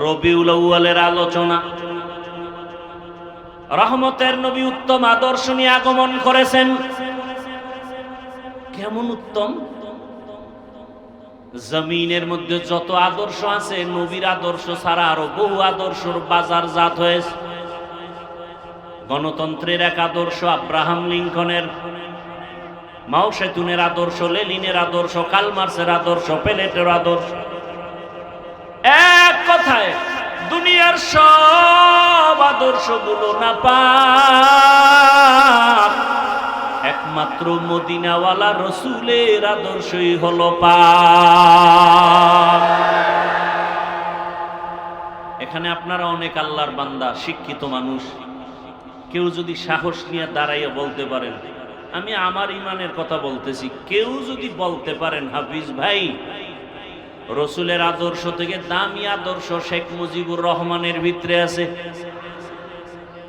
রবিউল আউয়ালের আলোচনা রহমতের নবী উত্তম আদর্শ নিয়ে আগমন করেছেন কেমন উত্তম জমিনের মধ্যে যত আদর্শ আছে নবীর আদর্শ ছাড়া আরো বহু আদর্শর বাজার জাত হয়েছে গণতন্ত্রের এক আদর্শ আব্রাহাম লিঙ্কনের মাও সেতুনের আদর্শ লেনিনের আদর্শ কার্ল মার্ক্সের আদর্শ পেলেটের আদর্শ এক কথায় দুনিয়ার সব আদর্শগুলো নাপাক একমাত্র মদিনাওয়ালা রসুলের আদর্শই হলো পাক এখানে আপনারা অনেক আল্লাহর বান্দা শিক্ষিত মানুষ কেউ যদি সাহস নিয়ে দাঁড়াইয়া বলতে পারেন আমি আমার ইমানের কথা বলতেছি কেউ যদি বলতে পারেন হাফিজ ভাই রসুলের আদর্শ থেকে দামি আদর্শ শেখ মুজিবুর রহমানের ভিতরে আছে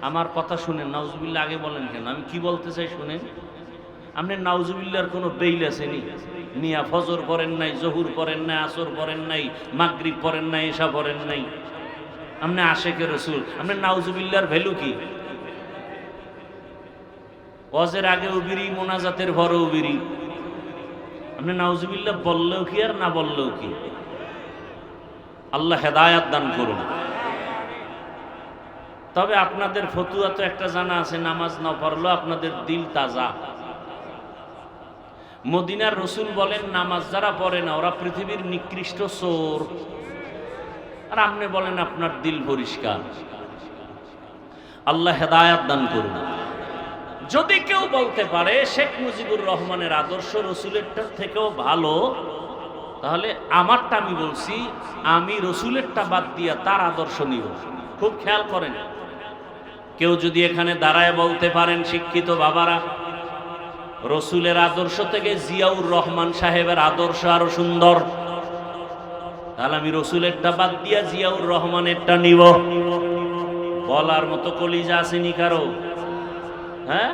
আমার কথা শুনেন নাউজুবিল্লাহ আগে বলেন কেন আমি কি বলতে চাই শুনেন আপনি নাউজুবিল্লাহর কোনো বেইল আছেনি মিয়া ফজর পড়েন নাই জহুর পড়েন নাই আসর পড়েন নাই মাগরিব পড়েন নাই এশা পড়েন নাই আপনি আশেকে রসুল আপনি নাউজুবিল্লাহর ভ্যালু কি ওয়াজের আগে উবিরি মোনাজাতের পরে উবিরি আপনি নাউজুবিল্লাহ বললেও কি আর না বললেও কি আল্লাহ হেদায়াত দান করুন তবে আপনাদের ফতুয়া তো একটা জানা আছে নামাজ না পড়লেও আপনাদের দিল তাজা মদিনার রসুল বলেন নামাজ যারা পড়ে না ওরা পৃথিবীর নিকৃষ্ট চোর আর আপনি বলেন আপনার দিল পরিষ্কার আল্লাহ হেদায়াত দান করুন যদি কেউ বলতে পারে শেখ মুজিবুর রহমানের আদর্শ রসুলেরটার থেকেও ভালো তাহলে আমারটা আমি বলছি আমি রসুলেরটা বাদ দিয়া তার আদর্শ নিব খুব খেয়াল করেন কেউ যদি এখানে দাঁড়ায় বলতে পারেন শিক্ষিত বাবারা রসুলের আদর্শ থেকে জিয়াউর রহমান সাহেবের আদর্শ আরো সুন্দর তাহলে আমি রসুলেরটা বাদ দিয়া জিয়াউর রহমানেরটা নিব বলার মতো কলিজা আসেনি কারো হ্যাঁ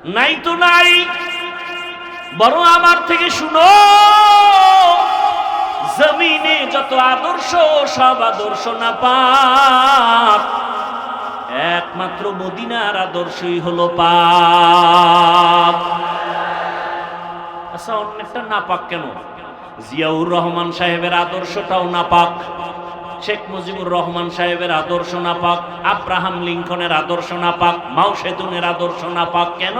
নাই তো নাই বরং আমার থেকে শুনো জমিনে যত আদর্শ সব আদর্শ না পাক একমাত্র মদিনার আদর্শই হলো পাক আচ্ছা অনেকটা না পাক কেন জিয়াউর রহমান সাহেবের আদর্শটাও না পাক শেখ মুজিবুর রহমান সাহেবের আদর্শ না পাক আব্রাহাম লিঙ্কনের আদর্শ না পাক মাও সেতুনের আদর্শ না পাক কেন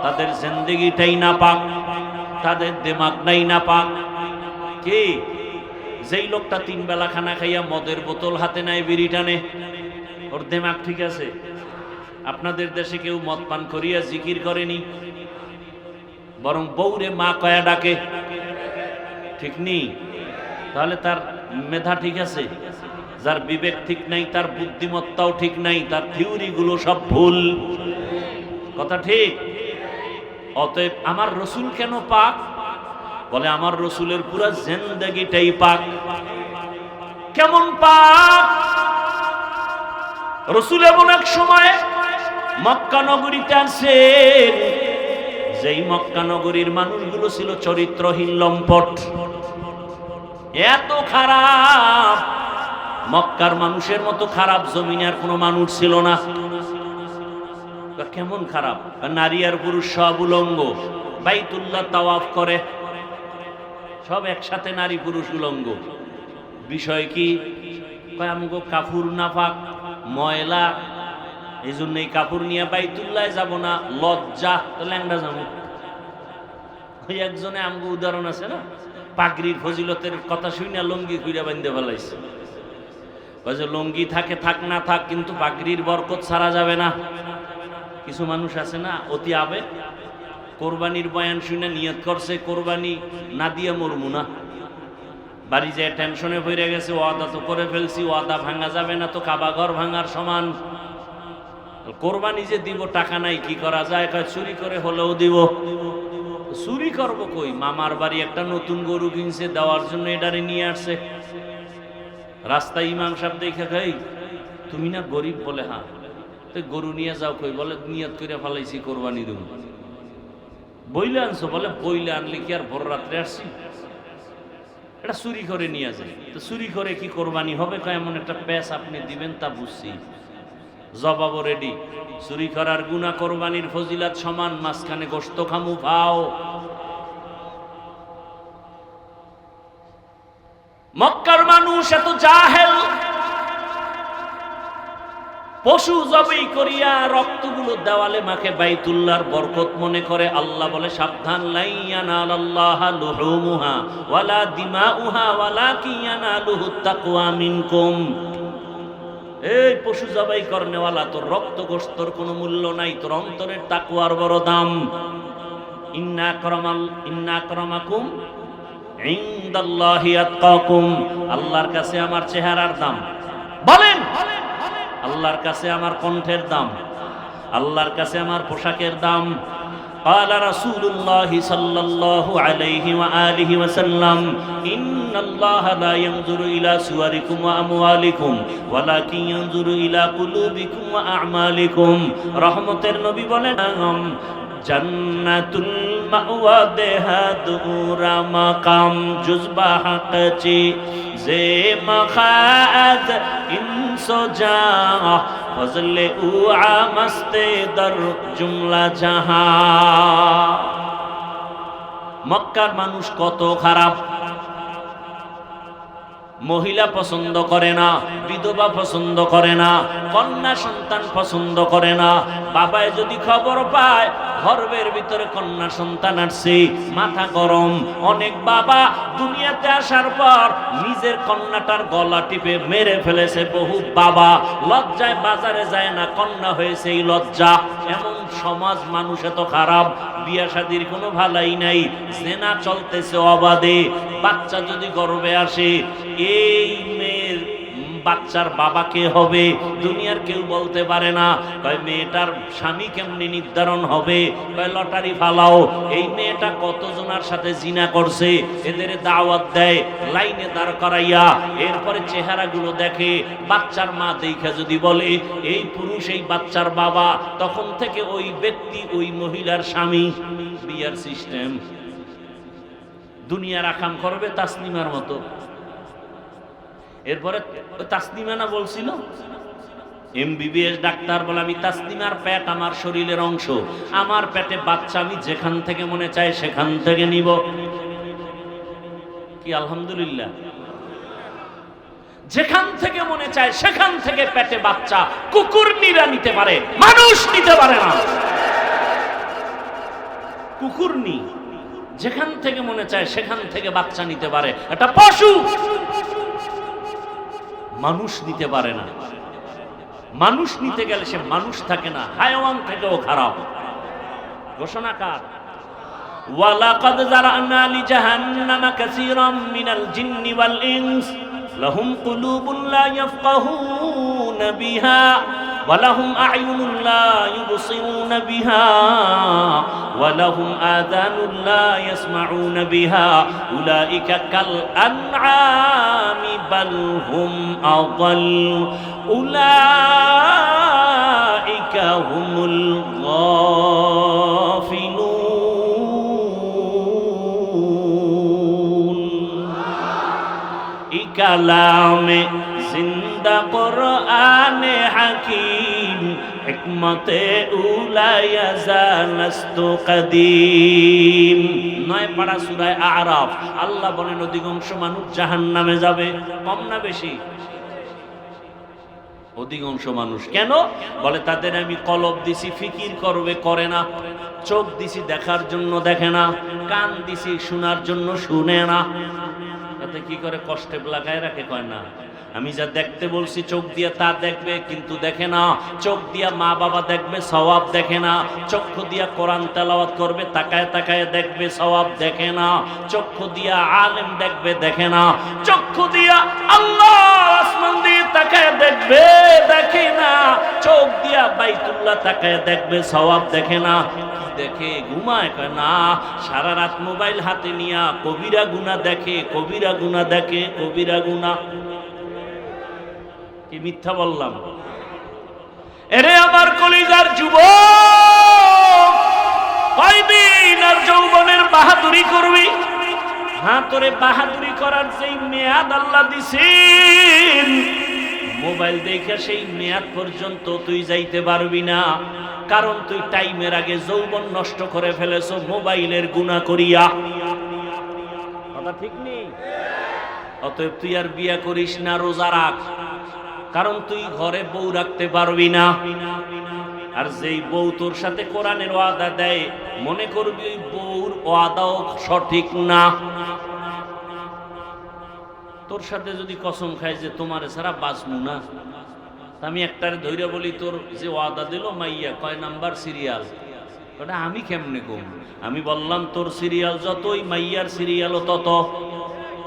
তাদের জিন্দেগিটাই না পাক তাদের দিমাগটাই না পাক কি যেই লোকটা তিন বেলা খানা খাইয়া মদের বোতল হাতে নেয় বিড়ি টানে ওর দিমাগ ঠিক আছে আপনাদের দেশে কেউ মদ পান করিয়া জিকির করেনি বরং বউরে মা কয়া ডাকে ঠিক নেই তাহলে তার মেধা ঠিক আছে যার বিবেক ঠিক নাই, তার বুদ্ধিমত্তাও ঠিক নাই, তার থিওরি গুলো সব ভুল। কথা ঠিক? অতএব আমার রসুল কেন পাক? বলে আমার রসুলের পুরা জিন্দেগিটাই পাক। কেমন পাক? রসুল এমন এক সময় মক্কা নগরীতে আসেন, যেই মক্কা নগরীর মানুষগুলো ছিল চরিত্রহীন, লম্পট, এত খারাপ। মক্কার মানুষের মতো খারাপ জমিনে আর কোনো মানুষ ছিল না। কেমন খারাপ? নারী আর পুরুষ সব উলঙ্গ, বাইতুল্লাহ তাওয়াফ করে, সব একসাথে নারী পুরুষ উলঙ্গ। বিষয় কি? আমগো কাপড় নাপাক, ময়লা, এই জন্য এই কাপড় নিয়ে বাইতুল্লাহ যাব না, লজ্জা, ল্যাংড়া যাবো। ওই একজনে আমগো উদাহরণ আছে না, পাগড়ির ফজিলতের কথা শুনে লঙ্গি খুইরা বান্ধে ফেলাইছে। লঙ্গি থাকে থাক না থাক, কিন্তু পাগড়ির বরকত ছাড়া যাবে না। কিছু মানুষ আছে না অতি আবেগ, কোরবানির বয়ান শুনে নিয়ত করছে কোরবানি না দিয়ে মরমু না, বাড়ি যায় টেনশনে পড়ে গেছে, ওয়াদা তো করে ফেলছি, ওয়াদা ভাঙা যাবে না, তো কাবা ঘর ভাঙার সমান। কোরবানি যে দিব টাকা নাই, কি করা যায়? কয় চুরি করে হলেও দিব। চুরি করবো কই? মামার বাড়ি একটা নতুন গরু কিনছে, দেওয়ার জন্য এটারে নিয়ে আসছে। রাস্তায় ইমাম সাহেব দেখে, খাই তুমি না গরিব? বলে হ্যাঁ। তো গরু নিয়ে যাও কই? বলে নিয়ত করে ফেলাইছি কোরবানি দেব। বইলে আনছো? বলে বইলে আনলে কি আর ভোর রাত্রে আসছি? এটা চুরি করে নিয়ে যায়। তো চুরি করে কি কোরবানি হবে? কয় এমন একটা প্যাস আপনি দিবেন তা বুঝছি। জবাবও রেডি। চুরি করার গুনাহ কোরবানির ফজিলাত সমান, মাঝখানে গোশত খামু ভাও। মক্কার মানুষ এত জাহেল, পশু জবাই করিয়া রক্তগুলো দেওয়ালে মাখে বাইতুল্লাহর বরকত মনে করে। আল্লাহ বলে সাবধান, লা ইয়ানালাল্লাহা লুহুমুহা ওয়ালা দিমাউহা ওয়ালাকিন ইয়ানালুহুত তাকওয়া মিনকুম। এই পশু জবাই করনেওয়ালা, তোর রক্ত গোশতর কোনো মূল্য নাই, তোর অন্তরের তাকওয়ার বড় দাম। ইন্না আকরামাকুম ইনদাল্লাহি আতকাকুম। আল্লাহর কাছে আমার চেহারার দাম। বলেন, আল্লাহর কাছে আমার কণ্ঠের দাম, আল্লাহর কাছে আমার পোশাকের দাম। قال رسول الله صلى الله عليه وآله وسلم إن الله لا ينظر إلى صوركم وأموالكم ولكن ينظر إلى قلوبكم وأعمالكم। রহমতের নবী বলেন, জান্নাতুল মাওয়া দেহাদুরা মাকাম জুজবা হাকচি যে মাখাদ ইনসো জা ফজলে উ আমস্তে দর জুমলা জাহা। মক্কার মানুষ কত খারাপ! মহিলা পছন্দ করে না, বিধবা পছন্দ করে না, কন্যা সন্তান পছন্দ করে না। বাবায় যদি খবর পায় গর্ভের ভিতরে কন্যা সন্তান আসছে, মাথা গরম। অনেক বাবা দুনিয়াতে আসার পর নিজের কন্যাটার গলা টিপে মেরে ফেলেছে। বহু বাবা লজ্জায় বাজারে যায় না, কন্যা হয়েছে এই লজ্জা। এমন সমাজ, মানুষ এত খারাপ। বিয়া শাদির কোনো ভালাই নাই, জেনা চলতেছে অবাধে। বাচ্চা যদি গর্ভে আসে, এই মেয়ের বাচ্চার বাবা কে হবে দুনিয়ার কেউ বলতে পারে না। কয় মেয়েটার স্বামী কেমনি নির্ধারণ হবে? কয় লটারি ফালাও। এই মেয়েটা কতজনের সাথে জিনা করছে, এদের দাওয়াত দেয়, লাইনে দাঁড় করাইয়া এরপরে চেহারাগুলো দেখে। বাচ্চার মা দেখা যদি বলে এই পুরুষ এই বাচ্চার বাবা, তখন থেকে ওই ব্যক্তি ওই মহিলার স্বামী। বিয়ার সিস্টেম। দুনিয়া রাখাম করবে তাসনিমার মতো। এরপরে তাসনিমা না বলছিল, MBBS ডাক্তার বলে আমি তাসনিমার পেট আমার শরীরের অংশ, আমার পেটে বাচ্চা, আমি যেখান থেকে মনে চায় সেখান থেকে নিব। কি আলহামদুলিল্লাহ! যেখান থেকে মনে চায় সেখান থেকে পেটে বাচ্চা। কুকুর নিরা নিতে পারে, মানুষ নিতে পারে না। কুকুর নি যেখান থেকে মনে চায় সেখান থেকে বাচ্চা নিতে পারে, এটা পশু। মানুষ নিতে পারে না। মানুষ নিতে গেলে সে মানুষ থাকে না, হায়াওয়ান থেকেও খারাপ। ঘোষণাকার, ওয়ালাকাদ যারানা লিজাহান্নামা কাসীরাম মিনাল জিন্নি ওয়াল ইনস। লাহুম কুলুবুন লা ইয়াফকাহুনা বিহা ওয়ালাহুম আ'য়ুনুন লা ইউবসিরুনা বিহা ওয়ালাহুম আযানুন লা ইয়াসমাউনা বিহা উলাইকা কাল আনআমি বাল হুম আযাল উলাইকা হুমুল গাফিলুন। কালামে জিন্দা কোরআনে হাকিম হিকমতে উলায়া জানাস্তু কদিম। 9 পারা সূরা আরাফ। আল্লাহ বলেন অধিকাংশ মানুষ জাহান্নামে যাবে। কম না বেশি? অধিকাংশ মানুষ। কেন? বলে তাদের আমি কলব দিছি ফিকির করবে, করে না। চোখ দিছি দেখার জন্য, দেখে না। কান দিছি শোনার জন্য, শুনে না। তাতে কি করে? কষ্টে লাগায় রাখে, কয় না আমি যা দেখতে বলছি চোখ দিয়ে তা দেখবে, কিন্তু দেখে না। চোখ দিয়া মা বাবা দেখবে, সওয়াব দেখে না। চক্ষু দিয়া কোরআন তেলাওয়াত করবে, তাকায় তাকায় দেখবে, সওয়াব দেখে না। চক্ষু দিয়া আলেম দেখবে, দেখে না। চক্ষু দিয়া আল্লাহ আসমান দিয়ে তাকায় দেখবে, দেখে না। চোখ দিয়া বাইতুল্লাহ তাকায় দেখবে, সওয়াব দেখে না। দেখে? ঘুমায়? কয় না। সারা রাত মোবাইল হাতে নিয়া কবিরা গুনাহ দেখে, কবিরা গুনাহ দেখে, কবিরা গুনাহ। কি মিথ্যা বললাম? এরে আমার কলিজার যুবক, কয়দিন আর যৌবনের বাহাদুরি করবি? হ্যাঁ, তোরে বাহাদুরি করার যেই মেয়াদ আল্লাহ দিছেন, মোবাইল দেখে সেই মেয়াদ পর্যন্ত তুই যাইতে পারবি না। কারণ তুই টাইমের আগে যৌবন নষ্ট করে ফেলেছ মোবাইলের গুনাহ করিয়া। কথা ঠিক নেই? অতএব তুই আর বিয়া করিস না, রোজা রাখ। কারণ তুই ঘরে বউ রাখতে পারবি না। আর যেই বউ তোর সাথে কোরআনের ওয়াদা দেয়, মনে করবি ওই বউর ওয়াদাও সঠিক না। তোর সাথে যদি কসম খায় যে তোমার ছাড়া বাঁচমু না, আমি একটারে ধৈর্য বলি, তোর যে ওয়াদা দিল মাইয়া কয় নাম্বার সিরিয়াল, ওটা আমি কেমনে কম? আমি বললাম তোর সিরিয়াল যতই, মাইয়ার সিরিয়ালও তত।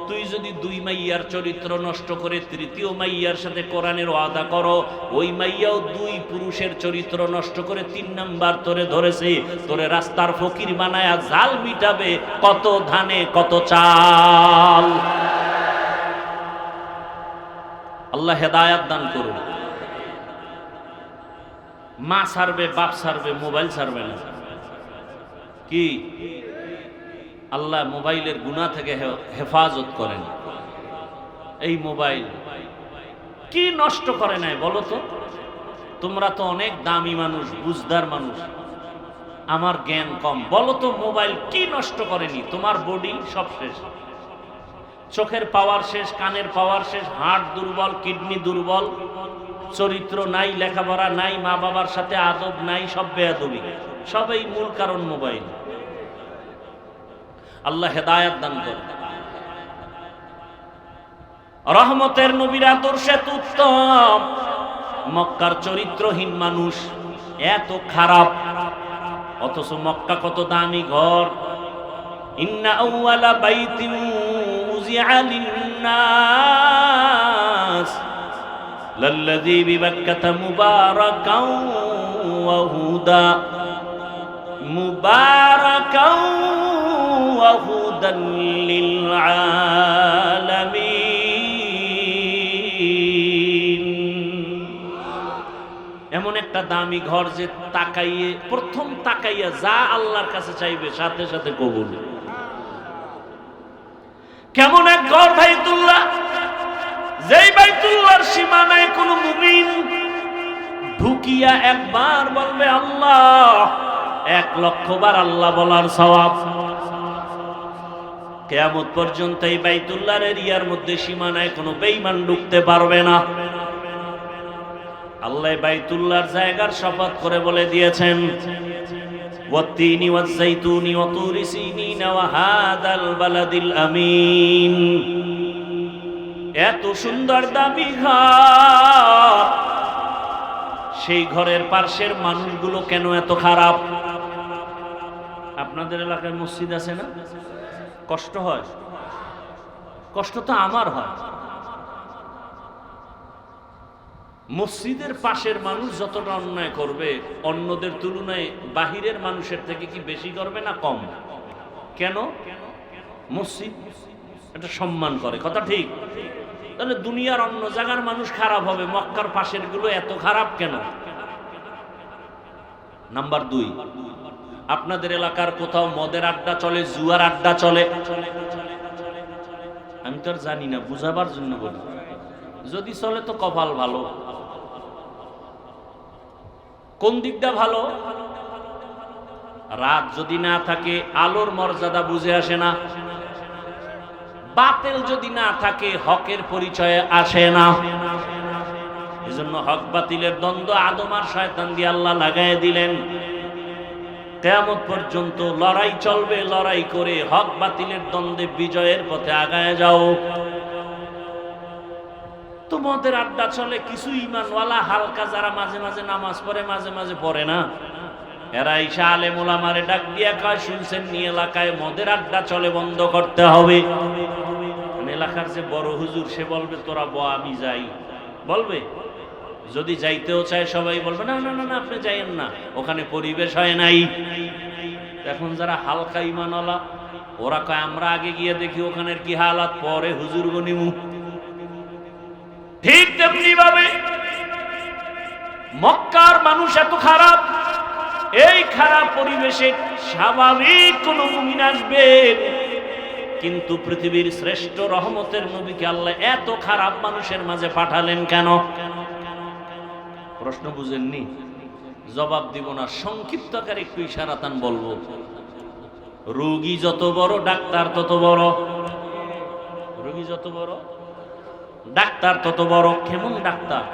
তুই যদি 2 মাইয়ার চরিত্র নষ্ট করে 3য় মাইয়ার সাথে কোরআনের ওয়াদা করো, ওই মাইয়াও 2 পুরুষের চরিত্র নষ্ট করে 3 নাম্বার তোরে ধরেছে। তোরে রাস্তার ফকির বানায়া জাল মিটাবে, কত ধানে কত চাল। আল্লাহ হেদায়াত দান করুন। মা ছাড়বে, বাপ ছাড়বে, মোবাইল ছাড়বে না। কি? আল্লাহ মোবাইলের গুনাহ থেকে হেফাজত করেন। এই মোবাইল কি নষ্ট করে নাই বলো তো? তোমরা তো অনেক দামি মানুষ, বুঝদার মানুষ, আমার জ্ঞান কম। বলো তো মোবাইল কি নষ্ট করেনি? তোমার বডি সব শেষ, চোখের পাওয়ার শেষ, কানের পাওয়ার শেষ, হার্ট দুর্বল, কিডনি দুর্বল, চরিত্র নাই, লেখাপড়া নাই, মা বাবার সাথে আদব নাই, সব বেয়াদবি। সবই মূল কারণ মোবাইল। আল্লাহ হেদায়াত দান করে। রহমতের নবীর আদর্শে উত্তম, মক্কার চরিত্রহীন মানুষ এত খারাপ, অথচ মক্কা কত দামি ঘর। ইন্না আউয়ালা বাইতিন উযিআ লিন-নাস লাল্লাযী বিবাক্কাতা মুবারাকাও ওয়া হুদা, মুবারাকাও ওয়া হুদান লিল আলামিন। এমন একটা দামি ঘর যে তাকাইয়ে, প্রথম তাকাইয়া যা আল্লাহর কাছে চাইবে সাথে সাথে কবুল। কেমন এক ঘর বাইতুল্লাহ, যেই বাইতুল্লাহর সীমানায় কোন মুমিন ঢুকিয়া একবার বলবে আল্লাহ, 1,00,000 বার আল্লাহ বলার সওয়াব। কিয়ামত পর্যন্ত এই বাইতুল্লাহর এরিয়ার মধ্যে সীমানায় কোনো বেঈমান ঢুকতে পারবে না। আল্লাহ বাইতুল্লাহর জায়গার শপথ করে বলে দিয়েছেন, ওয়াত-তিনি ওয়াজ-যাইতুনি ওয়া তুরি সিনিন ওয়া হাদাল বালাদিল আমিন। এত সুন্দর দামি ঘর, সেই ঘরের পাশের মানুষগুলো কেন এত খারাপ? আপনাদের এলাকায় মসজিদ আছে না? কষ্ট হয়? কষ্ট তো আমার হয়। মসজিদের পাশের মানুষ যতটা অন্যায় করবে অন্যদের তুলনায় বাহিরের মানুষের থেকে কি বেশি করবে না কম? কেন? মসজিদ এটা সম্মান করে, কথা ঠিক? তাহলে দুনিয়ার অন্য জায়গার মানুষ খারাপ হবে, মক্কার পাশের গুলো এত খারাপ কেন? নাম্বার 2, আপনাদের এলাকার কোথাও মদের আড্ডা চলে, জুয়ার আড্ডা চলে? আমি তো আর জানি না, বুঝাবার জন্য বলি। যদি চলে তো কপাল ভালো। কোন দিকটা ভালো? রাত যদি না থাকে আলোর মর্যাদা বুঝে আসে না, বাতিল যদি না থাকে হকের পরিচয়ে আসে না। এজন্য হক বাতিলের দ্বন্দ্ব আদম আর শয়তান দিয়ে আল্লাহ লাগায় দিলেন। কিয়ামত পর্যন্ত লড়াই চলবে, লড়াই করে হক বাতিলের দ্বন্দ্বে বিজয়ের পথে আগায় যাও। তো মদের আড্ডা চলে, কিছু ঈমানওয়ালা হালকা যারা মাঝে মাঝে নামাজ পড়ে মাঝে মাঝে পড়ে না, এরা ঈশা আলেম ওলামারে ডাক দিয়া কয়, শুনছেন নি এলাকায় মদের আড্ডা চলে, বন্ধ করতে হবে। এলাকার যে বড় হুজুর সে বলবে তোরা ব, আমি যাই, বলবে। যদি যাইতেও চায় সবাই বলবে না না না আপনি যাইয়েন না, ওখানে পরিবেশ হয় নাই। এখন যারা হালকা ঈমানওয়ালা ওরা কয় আমরা আগে গিয়ে দেখি ওখানের কি হালাত, পরে হুজুর গনিমু। ঠিক তেমনি ভাবে মক্কার মানুষ এত খারাপ, এই খারাপ পরিবেশে স্বাভাবিক কোন মুমিন আসবে, কিন্তু পৃথিবীর শ্রেষ্ঠ রহমতের নবীকে আল্লাহ এত খারাপ মানুষের মাঝে পাঠালেন কেন? প্রশ্ন বুঝেননি? জবাব দিব না, সংক্ষিপ্ত আকারে একটু ইশারাতান বলবো। রোগী যত বড় ডাক্তার তত বড়, রোগী যত বড় ডাক্তার তত বড়। কেমন ডাক্তার?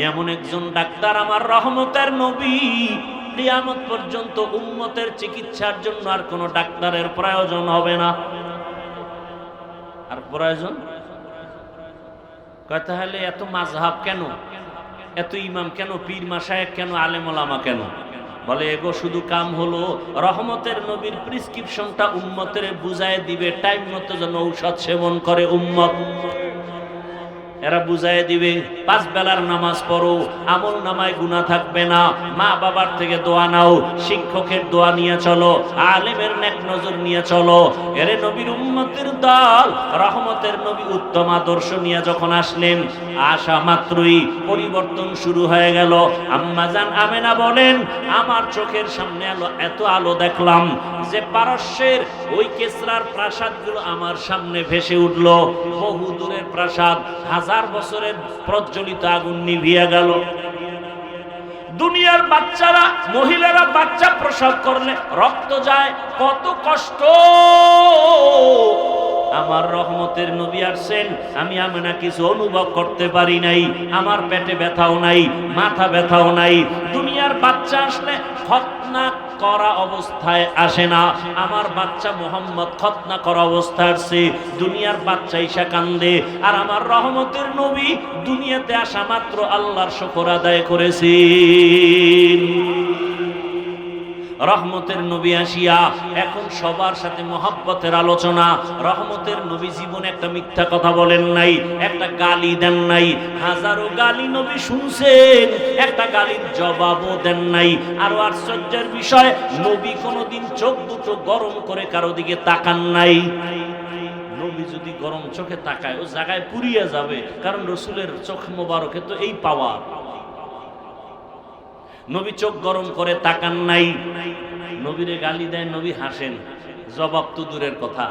এমন একজন ডাক্তার আমার রহমতের নবী, কিয়ামত পর্যন্ত উম্মতের চিকিৎসার জন্য আর কোন ডাক্তারের প্রয়োজন হবে না। আর প্রয়োজন কয় তাহলে এত মাযহাব কেন, এত ইমাম কেন, পীর মাশায়েখ কেন, আলেম ওলামা কেন? বলে এগো শুধু কাম হলো রহমতের নবীর প্রেসক্রিপশনটা উম্মতের বুঝায় দিবে, টাইম মতো যেন ঔষধ সেবন করে উম্মত। এরা বুঝায় দিবে 5 বেলার নামাজ পড়ো, আমল নামায় গুনাহ থাকবে না, মা বাবার থেকে দোয়া নাও, শিক্ষকের দোয়া নিয়ে চলো, আলেমের নেক নজর নিয়ে চলো। এরে নবীর উম্মতের দল, রহমতের নবী উত্তম আদর্শ নিয়ে যখন আসলেন, আসা মাত্রই পরিবর্তন শুরু হয়ে গেল। আম্মা জান আমেনা বলেন, আমার চোখের সামনে এত আলো দেখলাম যে পারস্যের ওই কেসরার প্রাসাদগুলো আমার সামনে ভেসে উঠল। বহু দূরের প্রাসাদ, 1000 বছরের প্রজ্বলিত আগুন নিভিয়ে গেল। দুনিয়ার বাচ্চারা, মহিলারা বাচ্চা প্রসব করলে রক্ত যায়, কত কষ্ট। আমার রহমতের নবী আসছেন, আমি আমেনা কিছু অনুভব করতে পারি নাই, আমার পেটে ব্যথাও নাই, মাথা ব্যথাও নাই। দুনিয়ার বাচ্চা আসলে খতনা করা অবস্থায় আসে না, আমার বাচ্চা মুহাম্মদ খতনা করা অবস্থায় আসছে। দুনিয়ার বাচ্চা ঈশা কান্দে, আর আমার রহমতের নবী দুনিয়াতে আসা মাত্র আল্লাহর শুকর আদায় করেছেন। রহমতের নবী আসিয়া এখন সবার সাথে মহব্বতের আলোচনা। রহমতের নবী জীবনে একটা মিথ্যা কথা বলেন নাই, একটা গালি দেন নাই। হাজারো গালি নবী শুনছেন, একটা গালির জবাবও দেন নাই। আরো আশ্চর্যের বিষয়, নবী কোনোদিন চোখ দুটো গরম করে কারো দিকে তাকান নাই। নবী যদি গরম চোখে তাকায় ও জায়গায় পুড়িয়ে যাবে, কারণ রসুলের চোখ মোবারকে তো এই পাওয়ার। নবী চোখ গরম করে তাকান নাই। নবীরে গালি দেয়, নবী হাসেন, জবাব তো দূরের কথা।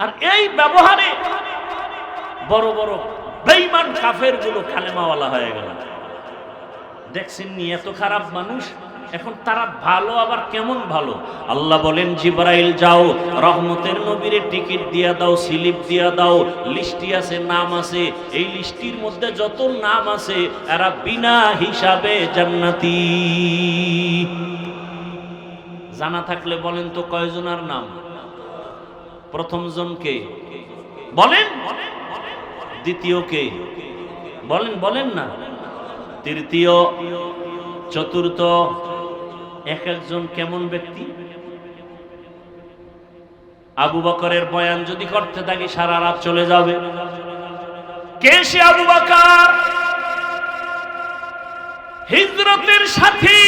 আর এই ব্যবহারে বড় বড় বেঈমান কাফের গুলো কালেমাওয়ালা হয়ে গেল। দেখছেন নি এত খারাপ মানুষ, এখন তারা ভালো আবার কেমন ভালো। আল্লাহ বলেন, জিবরাইল যাও, রহমতের নবীরে টিকিট দিয়া দাও, স্লিপ দিয়া দাও, লিস্টি আছে, নাম আছে। এই লিস্টির মধ্যে যত নাম আছে এরা বিনা হিসাবে জান্নাতি। জানা থাকলে বলেন তো কয়জনের নাম? প্রথম জনকে বলেন, দ্বিতীয় কে বলেন, বলেন না, তৃতীয়, চতুর্থ, এক একজন কেমন ব্যক্তি। আবু বকরের বয়ান যদি করতে থাকি সারা রাত চলে যাবে। কে সে আবু বকর? হিজরতের সাথী,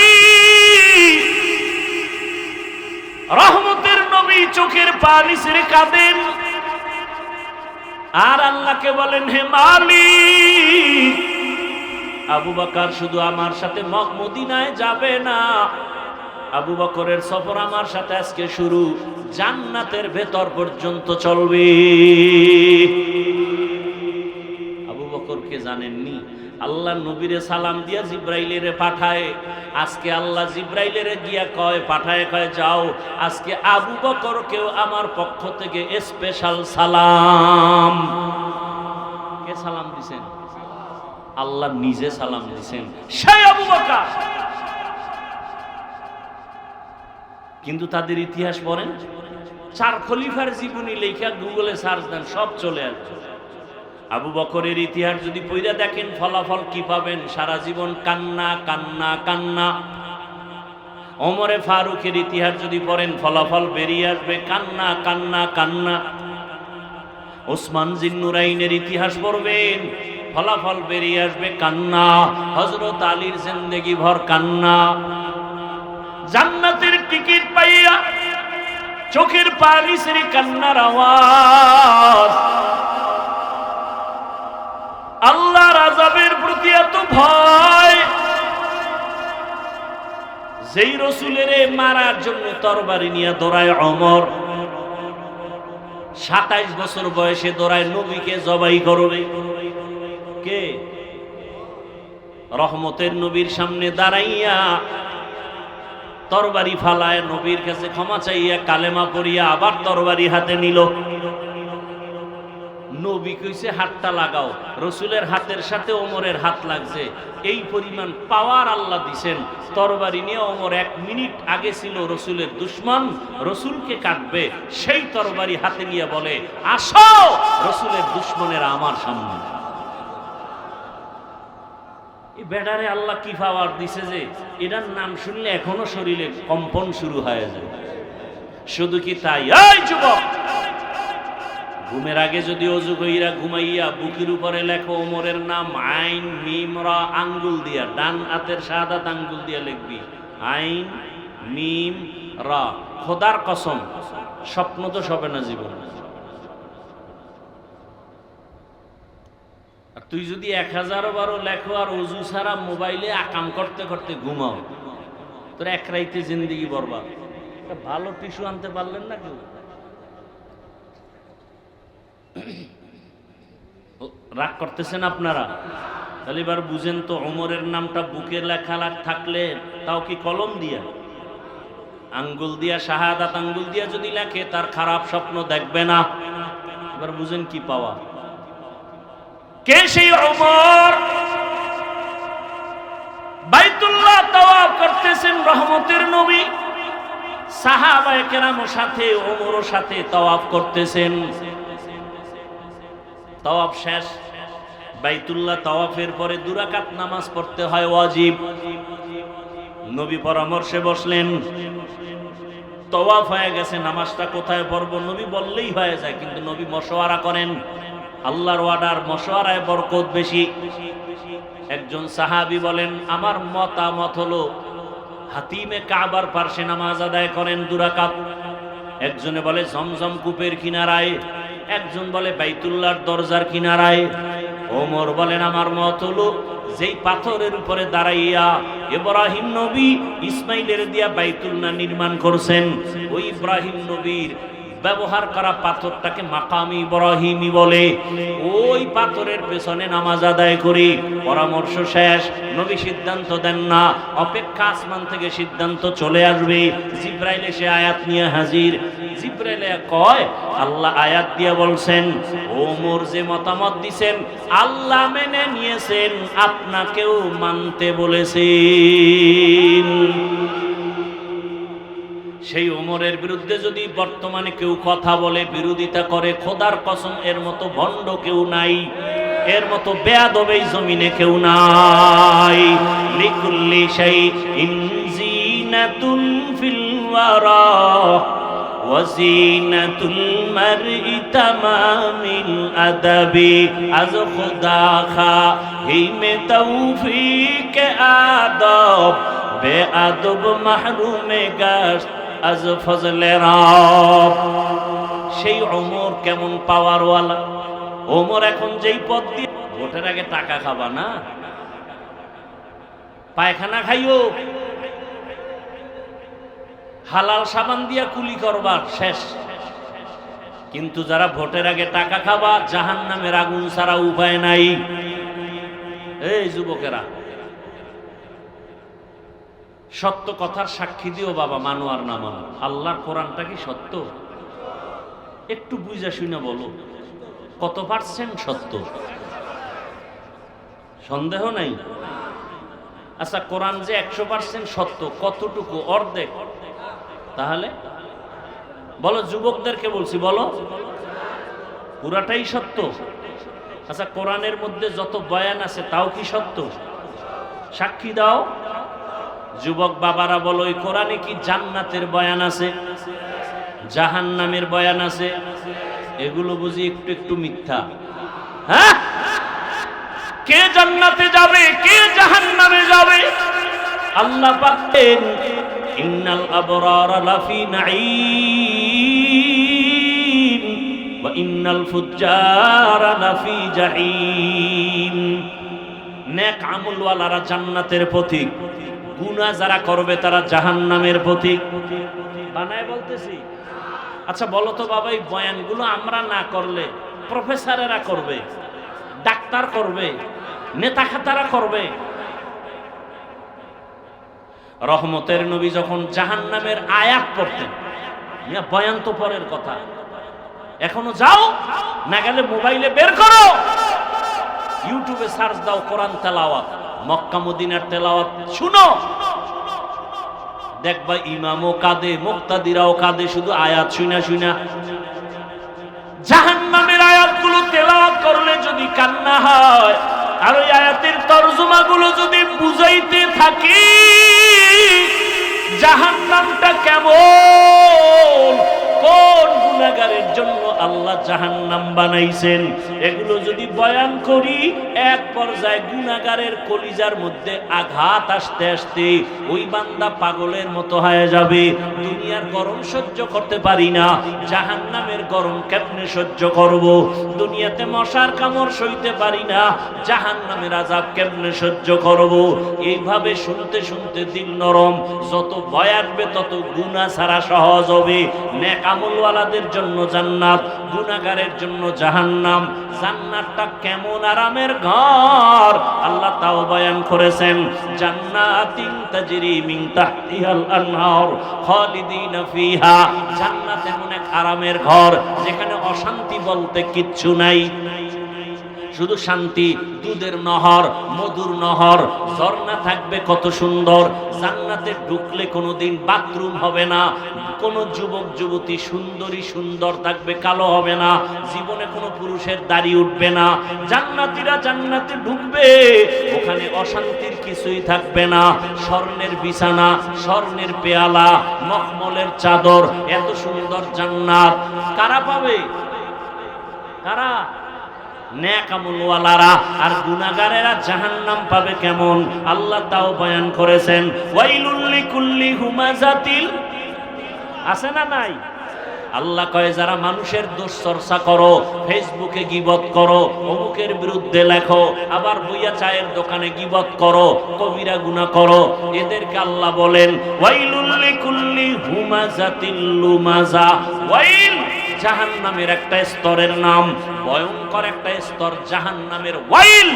রহমতের নবী চোখের পানি ছেড়ে কাঁদেন আর আল্লাহকে বলেন, হে মালিক, আবু বকর শুধু আমার সাথে মদিনায় যাবে না, আবু বকরের সফর আমার সাথে আজকে শুরু, জান্নাতের ভেতর পর্যন্ত চলবে। আবু বকরকে জানেননি? আল্লাহ নবীরে সালাম দিয়া জিব্রাইলের পাঠায়, আজকে আল্লাহ জিব্রাইলের গিয়া পাঠায় কয় যাও, আজকে আবু বকরকেও আমার পক্ষ থেকে স্পেশাল সালাম। কে সালাম দিছেন? আল্লাহ নিজে সালাম দিছেন, সেই আবু বকর। কিন্তু তাদের ইতিহাস পড়েন, 4 খলিফার জীবনী লেখা গুগলে সার্চ দেন, সব চলে আসবে। আবু বকরের ইতিহাস যদি পড়া দেখেন, ফলাফল কি পাবেন? সারা জীবন কান্না কান্না কান্না। ওমরে ফারুকের ইতিহাস যদি পড়েন, ফলাফল বেরিয়ে আসবে কান্না কান্না কান্না। ওসমান জিন্নুরাইনের ইতিহাস পড়বেন, ফলাফল বেরিয়ে আসবে কান্না। হযরত আলীর জিন্দেগি ভর কান্না। জান্নাতের টিকিট পাইয়া চোখের পানি ছেড়ে কান্নার আওয়াজ। আল্লাহর আযাবের প্রতি এত ভয়, যেই রসুলের মারার জন্য তরবারি নিয়ে দৌড়ায় ওমর, 27 বছর বয়সে দৌড়ায় নবীকে জবাই করবে। কে? রহমতের নবীর সামনে দাঁড়াইয়া তরবারি ফালায়, নবীর কাছে ক্ষমা চাইয়া কালেমা পড়িয়া আবার তরবারি হাতে নিল। নবী কইছে হাতটা লাগাও, রসুলের হাতের সাথে ওমরের হাত লাগছে। এই পরিমাণ পাওয়ার আল্লাহ দিছেন। তরবারি নিয়ে ওমর 1 মিনিট আগে ছিল রসুলের দুশমন, রসুলকে কাটবে, সেই তরবারি হাতে নিয়ে বলে, আসো রসুলের দুশমনেরা আমার সামনে। এই বেডারে আল্লাহ কি পাওয়ার দিছে যে এটার নাম শুনলে এখনো শরীরে কম্পন শুরু হয়ে যায়। শুধু কি তাই? এই যুবক, ঘুমের আগে যদি অজু কইরা ঘুমাইয়া বুকের উপরে লেখো ওমরের নাম, আইন মিম রা, আঙ্গুল দিয়া, ডান হাতের শাহাদাত আঙ্গুল দিয়া লিখবি, আইন মিম রা। খোদার কসম, স্বপ্ন তো সবে না জীবন। আর তুই যদি 1000 বারও লেখো আর অজু ছাড়া মোবাইলে আকাম করতে করতে ঘুমাও, তোর এক রাইতে জিন্দেগি বরবাদ। একটা ভালো টিস্যু আনতে পারলেন না কেউ? রাগ করতেছেন আপনারা? তাহলে এবার বুঝেন তো, ওমরের নামটা বুকে লেখা থাকলে তাও কি কলম দিয়া, আঙ্গুল দিয়া, শাহাদাত আঙ্গুল দিয়া যদি লেখে, তার খারাপ স্বপ্ন দেখবে না। এবার বুঝেন কি পাওয়া। কে সেই ওমর? বাইতুল্লাহ তাওয়াফ করতেছেন রহমতের নবী, সাহাবায়ে কেরামের সাথে ওমরও সাথে তাওয়াফ করতেছেন। তাওয়াফ শেষ, বাইতুল্লাহ তাওয়াফের পরে 2 রাকাত নামাজ পড়তে হয় ওয়াজিব। নবী পরামর্শে বসলেন, তাওয়াফ হয়ে গেছে, নামাজটা কোথায় পড়বো? নবী বললেই হয়ে যায়, কিন্তু নবী মশওয়ারা করেন। আল্লাহর ওয়ার্ডার, মশওয়ারায় বরকত বেশি। একজন সাহাবী বলেন, আমার মতামত হলো হাতিমে কাবার পার্শ্বে নামাজ আদায় করেন 2 রাকাত। একজনে বলে জমজম কূপের কিনারায়, একজন বলে বাইতুল্লাহর দরজার কিনারায়। ওমর বলেন, আমার মত হলো যেই পাথরের উপরে দাঁড়াইয়া ইব্রাহিম নবী ইসমাইলের দিয়া বাইতুল্লাহ নির্মাণ করছেন, ওই ইব্রাহিম নবীর ব্যবহার করা পাথরটাকে মাকামি ইব্রাহিমী বলে, ওই পাথরের পেছনে নামাজ আদায় করি। পরামর্শ শেষ, নবী সিদ্ধান্ত দেন না, অপেক্ষা আসমান থেকে সিদ্ধান্ত চলে আসবে। জিব্রাইল এসে আয়াত নিয়ে হাজির। জিব্রাইল কয়, আল্লাহ আয়াত দিয়ে বলছেন, ওমর যে মতামত দিছেন আল্লাহ মেনে নিয়েছেন, আপনাকেও মানতে বলেছেন। সেই ওমরের বিরুদ্ধে যদি বর্তমানে কেউ কথা বলে, বিরোধিতা করে, খোদার কসম এর মতো ভণ্ড কেউ নাই, এর মতো বেয়াদব এই জমিনে কেউ নাই। লিকুল্লি শাইইন জিনাতুন ফিল ওয়ারা ওয়াজিনাতুল মারই তামামিল আদাবি আজ খুদা খা হিমে তৌফিক আদব বেআদব মাহরুমে গাশত আজ ফজলে রব। সেই ওমর কেমন পাওয়ারওয়ালা! ওমর এখন যেই পথ দিয়ে, ভোটের আগে টাকা খাবা না, পায়খানা খাইও, হালাল সাবান দিয়া কুলি করবার শেষ। কিন্তু যারা ভোটের আগে টাকা খাবা, জাহান্নামের আগুন ছাড়া উপায় নাই। এই যুবকেরা, সত্য কথার সাক্ষী দিও বাবা, মানো আর না মানো, আল্লাহর কোরআনটা কি সত্য? একটু বুঝা শুনে বলো, কত পার্সেন্ট সত্য? সন্দেহ নাই? আচ্ছা, কোরআন যে 100% সত্য, কতটুকু? অর্ধেক। তাহলে বলো, যুবকদেরকে বলছি, বলো পুরাটাই সত্য? আচ্ছা, কোরআনের মধ্যে যত বয়ান আছে তাও কি সত্য? সাক্ষী দাও। যুবক বাবারা বলো, এই কোরআনে কি জান্নাতের বয়ান আছে, জাহান্নামের বয়ান আছে? এগুলো বুঝি একটু একটু মিথ্যা। হ্যাঁ, কে জান্নাতে যাবে, কে জাহান্নামে যাবে? আল্লাহ পাক বলেন, ইন্নাল আবরারা লাফি নাঈম ওয়া ইন্নাল ফুজ্জারা লাফি জাহিম। নেক আমলওয়ালারা জান্নাতের পথিক, গুনাহ যারা করবে তারা জাহান্নামের পথিক। বানায় বলতেছি? আচ্ছা বলো তো বাবা, এই বয়ানগুলো আমরা না করলে প্রফেসরেরা করবে, ডাক্তার করবে, নেতা খাতারা করবে। রহমতের নবী যখন জাহান্নামের আয়াত পড়তেন, বয়ান তো পরের কথা, এখনো যাও না, গেলে মোবাইলে বের করো, ইউটিউবে সার্চ দাও কোরআন তেলাওয়াত, মক্কা মদিনার তেলাওয়াত শুনো, দেখবা ইমামও কাঁদে, মুক্তাদিরাও কাঁদে, শুধু আয়াত শুনা শুনা। জাহান্নামের আয়াতগুলো তেলাওয়াত করলে যদি কান্না হয়, আর ওই আয়াতের তরজমাগুলো যদি বুঝাইতে থাকি জাহান্নামটা কেমন, কোন গুনাহগারের জন্য আল্লাহ জাহান্নাম বানাইছেন, এগুলো যদি বয়ান করি, এক পর্যায়ে গুনাহগারের কলিজার মধ্যে আঘাত আসতে আসতে ওই বান্দা পাগলের মতো হয়ে যাবে। দুনিয়ার গরম সহ্য করতে পারি না, জাহান্নামের গরম কেমনে সহ্য করব? দুনিয়াতে মশার কামড় সইতে পারি না, জাহান্নামের আযাব কেমনে সহ্য করব? এইভাবে শুনতে শুনতে দিল নরম, যত ভয় আসবে তত গুনাহ ছাড়া সহজ হবে। নেক আমলওয়ালাদের জন্য জান্নাত, গুনাহগারের জন্য জাহান্নাম। জান্নাতটা কেমন আরামের ঘর আল্লাহ তাও বয়ান করেছেন, জান্নাতিন তাজরি মিন তাহতিহাল আনহার খালিদিনা ফিহা। জান্নাত এমন এক আরামের ঘর যেখানে অশান্তি বলতে কিচ্ছু নাই, শুধু শান্তি। দুধের নহর, মধুর নহর, ঝর্ণা থাকবে কত সুন্দর। জান্নাতে ঢুকলে কোনোদিন বাথরুম হবে না, কোন যুবক যুবতী সুন্দরী সুন্দর থাকবে, কালো হবে না, জীবনে কোনো পুরুষের দাড়ি উঠবে না। জান্নাতীরা জান্নাতে ঢুকবে, ওখানে অশান্তির কিছুই থাকবে না। স্বর্ণের বিছানা, স্বর্ণের পেয়ালা, মখমলের চাদর, এত সুন্দর জান্নাত কারা পাবে? কারা? নেক আমলওয়ালারা। আর গুনাহগারেরা জাহান্নাম পাবে কেমন আল্লাহ তাও বয়ান করেছেন, ওয়াইলুল লিকুল্লি হুমাযাতিল। আছে না নাই? আল্লাহ কয়, যারা মানুষের দোষ চর্চা করো, ফেসবুকে গীবত করো, অমুকের বিরুদ্ধে লেখো, আবার বইয়া চায়ের দোকানে গীবত করো, কবিরা গুনাহ করো, এদেরকে আল্লাহ বলেন ওয়াইলুল লিকুল্লি হুমাযাতিল লুমাযা। ওয়াইল জাহান্নামের একটা স্তরের নাম, ভয়ঙ্কর একটা স্তর জাহান্নামের ওয়াইল।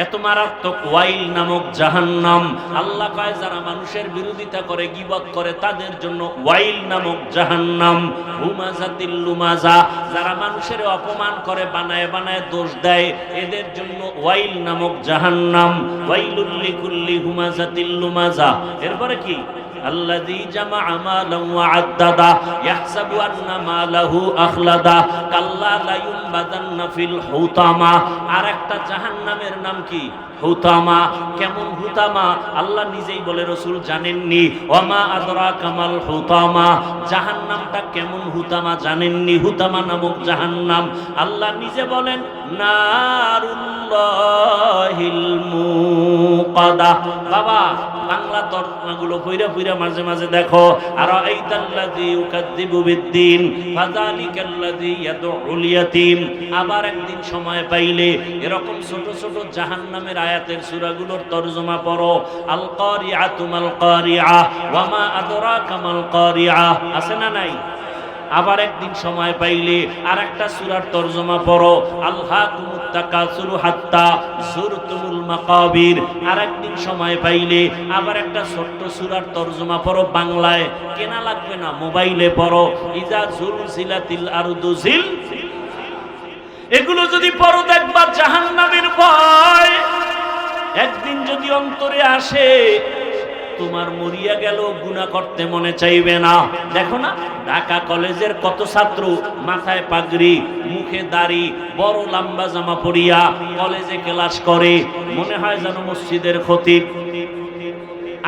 এত মারাত্মক ওয়াইল নামক জাহান্নাম। আল্লাহ কয়, যারা মানুষের বিরোধিতা করে, গীবত করে, তাদের জন্য ওয়াইল নামক জাহান্নাম। হুমাযাতিল লুমাযা, যারা মানুষের অপমান করে, বানায় বানায় দোষ দেয়, এদের জন্য ওয়াইল নামক জাহান্নাম। ওয়াইলুল লিকুল্লি হুমাযাতিল লুমাযা। এরপরে কি? আল্লাযী জামাআ মালান ওয়া আদ্দাদা ইয়াহসাবু আন্না মালাহু আখলাদা কাল্লা লা ইউনবাযান্না ফিল হুতামা। আরেকটা জাহান্নামের নাম কি? হুতামা। কেমন হুতামা? আল্লাহ নিজেই বলে, রাসূল জানেননি। ওয়ামা আদরাকা মাল হুতামা, জাহান্নামটা কেমন হুতামা জানেননি? হুতামা নামক জাহান্নাম আল্লাহ নিজে বলেন নারুল্লাহিল মুকাদা। বাবা বাংলা তর্জমাগুলো পইরা পইরা মাঝে মাঝে দেখো। আর আইতাল্লাযী ইউকাযযিবু বিদ্দীন ফাযালিকাল্লাযী ইয়াদউল ইয়াতীম। আবার একদিন সময় পাইলে এরকম ছোট ছোট জাহান্নামের আয়াতের সূরাগুলোর তরজমা পড়ো। আল কারিআতু মাল কারিআ ওয়া মা আদরাকা মাল কারিআ, আছে না নাই? আবার একদিন সময় পাইলে আর একটা সূরার তরজমা পড়ো। আলহাকুমুত তাকাসুরু হাত্তা যুরতুমুল মাকাবির। আর একদিন সময় পাইলে আবার একটা ছোট্ট সূরার তরজমা পড়ো বাংলায়, কেনা লাগবে না, মোবাইলে পড়ো। ইজা জুলজিলাতিল আরদু জিল। এগুলো যদি পড়ো দেখবা জাহান্নামের ভয় একদিন যদি অন্তরে আসে, তোমার মরিয়া গেল গুনাহ করতে মনে চাইবে না। দেখো না ঢাকা কলেজের কত ছাত্র মাথায় পাগড়ি, মুখে দাড়ি, বড় লম্বা জামা পরিয়া কলেজে ক্লাস করে, মনে হয় যেন মসজিদের খতিব,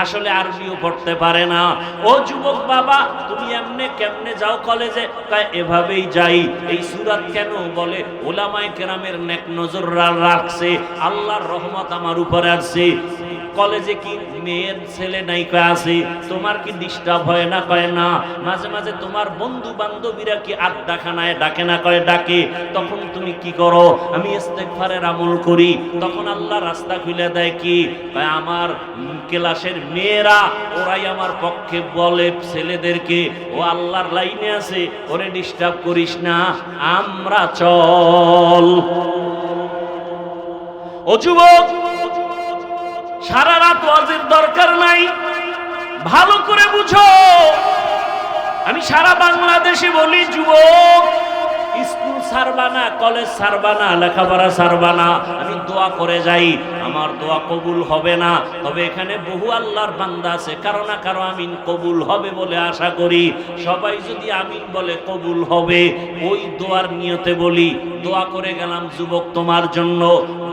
আসলে আরবিও পড়তে পারে না। ও যুবক বাবা, তুমি এমনে কেমনে যাও কলেজে? তাই এভাবেই যাই। এই সূরাত কেন বলে? উলামায়ে কেরামের নেক নজর রাখছে, আল্লাহর রহমত আমার উপরে আসছে। কলেজে কি মেয়ের ছেলে নাই কয় আছে? তোমার কি ডিস্টার্ব হয় না? কয় না। মাঝে মাঝে তোমার বন্ধু বান্ধবীরা কি আড্ডাখানায় ডাকে না? কয় ডাকে। তখন তুমি কি করো? আমি ইস্তেগফারের আমল করি। তখন আল্লাহ রাস্তা খুলে দেয় কি? কয় আমার ক্লাসের মেয়েরা, ওরাই আমার পক্ষে বলে ছেলেদেরকে, ও আল্লাহর লাইনে আছে, ওরে ডিস্টার্ব করিস না, আমরা চল। ও যুবক, সারা রাত ওয়াজের দরকার নাই, ভালো করে বুঝো। আমি সারা বাংলাদেশে বলি, যুবক স্কুল ছাড়বা না, কলেজ ছাড়বা না, লেখাপড়া ছাড়বা না। আমি দোয়া করে যাই, আমার দোয়া কবুল হবে না, তবে এখানে বহু আল্লাহর বান্দা আছে, কারো না কারো আমিন কবুল হবে বলে আশা করি। সবাই যদি আমিন বলে কবুল হবে, ওই দোয়ার নিয়তে বলি। দোয়া করে গেলাম যুবক তোমার জন্য।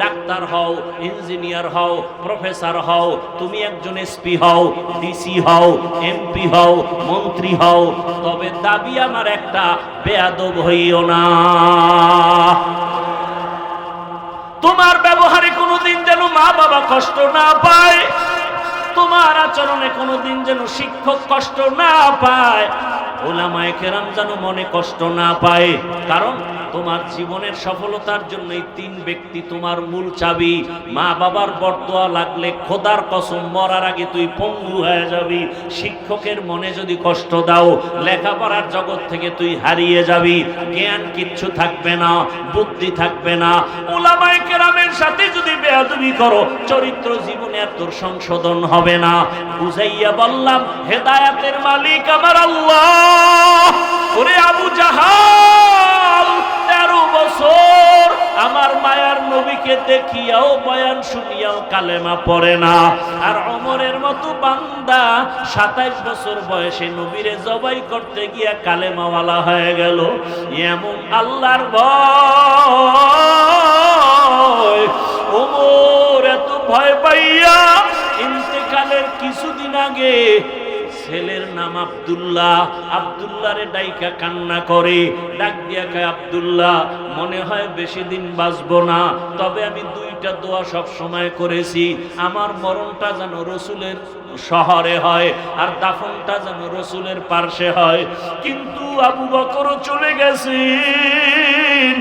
ডাক্তার হও, ইঞ্জিনিয়ার হও, প্রফেসর হও, তুমি একজন এসপি হও, ডিসি হও, এমপি হও, মন্ত্রী হও, তবে দাবি আমার একটা, বেয়াদব হইও না। তোমার ব্যবহারে কোনোদিন যেন মা বাবা কষ্ট না পায়, তোমার আচরণে কোনোদিন যেন শিক্ষক কষ্ট না পায়, উলামায়ে কেরাম যেন মনে কষ্ট না পায়। কারণ তোমার জীবনের সফলতার জন্য এই তিন ব্যক্তি তোমার মূল চাবি। মা বাবার বরদোয়া লাগলে খোদার কসম মরার আগে তুই পঙ্গু হয়ে যাবি। শিক্ষকের মনে যদি কষ্ট দাও, লেখাপড়ার জগৎ থেকে তুই হারিয়ে যাবি, জ্ঞান কিচ্ছু থাকবে না, বুদ্ধি থাকবে না। উলামায়ে কেরামের সাথে যদি বেয়াদবি করো, চরিত্র জীবনে আর তোর সংশোধন হবে না। বুঝাইয়া বললাম, হেদায়েতের মালিক আমার আল্লাহ। ওরে আবু জাহাল, 13 বছর আমার মায়ার নবীকে দেখিয়াও বয়ান শুনিয়াও কালেমা পড়ে না। আর ওমরের মতো বান্দা 27 বছর বয়সে নবীরে জবাই করতে গিয়া কালেমাওয়ালা হয়ে গেল। এমন আল্লাহর ভয়, ওমর এত ভয় পাইয়া ইন্তেকালের কিছুদিন আগে ছেলের নাম আব্দুল্লাহ, আব্দুল্লাহরে ডাইকা কান্না করে, ডাক দিয়া কয়, আব্দুল্লাহ মনে হয় বেশি দিন বাঁচবো না, তবে আমি দুইটা দোয়া সব সময় করেছি, আমার মরণটা যেন রসুলের শহরে হয় আর দাফনটা যেন রসুলের পার্শ্বে হয়। কিন্তু আবু বকরও চলে গেছেন,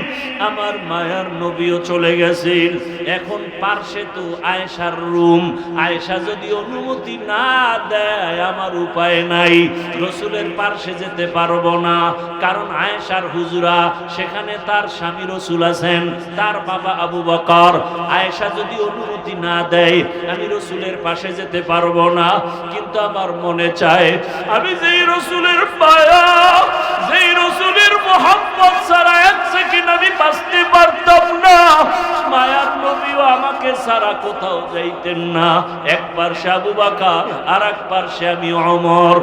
আমার মায়ার নবীও চলে গেছেন। এখন পার্শ্বে তো আয়েশার রুম, আয়েশা যদি অনুমতি না দেয় আমার উপায় নাই, রসুলের পার্শ্বে যেতে পারবো না। কারণ আয়েশার হুজুরা, সেখানে তার স্বামী রসুল আছেন, তার বাবা আবু বকর। আয়েশা যদি অনুমতি না দেয় আমি রসুলের পাশে যেতে পারবো না। কিন্তু আমার মনে চায়, আমি যেই রসুলের পায়া, যেই রসুলের মোহাম্মদ ছাড়া এক সেকেন্ড আমি বাঁচতে পারতাম না, মায়ার নবীও আমাকে ছাড়া ছাড়া কোথাও যাইতেন না। এক পার্শ্বে আবু বকর আর এক পার্শ্বে আমি ওমর।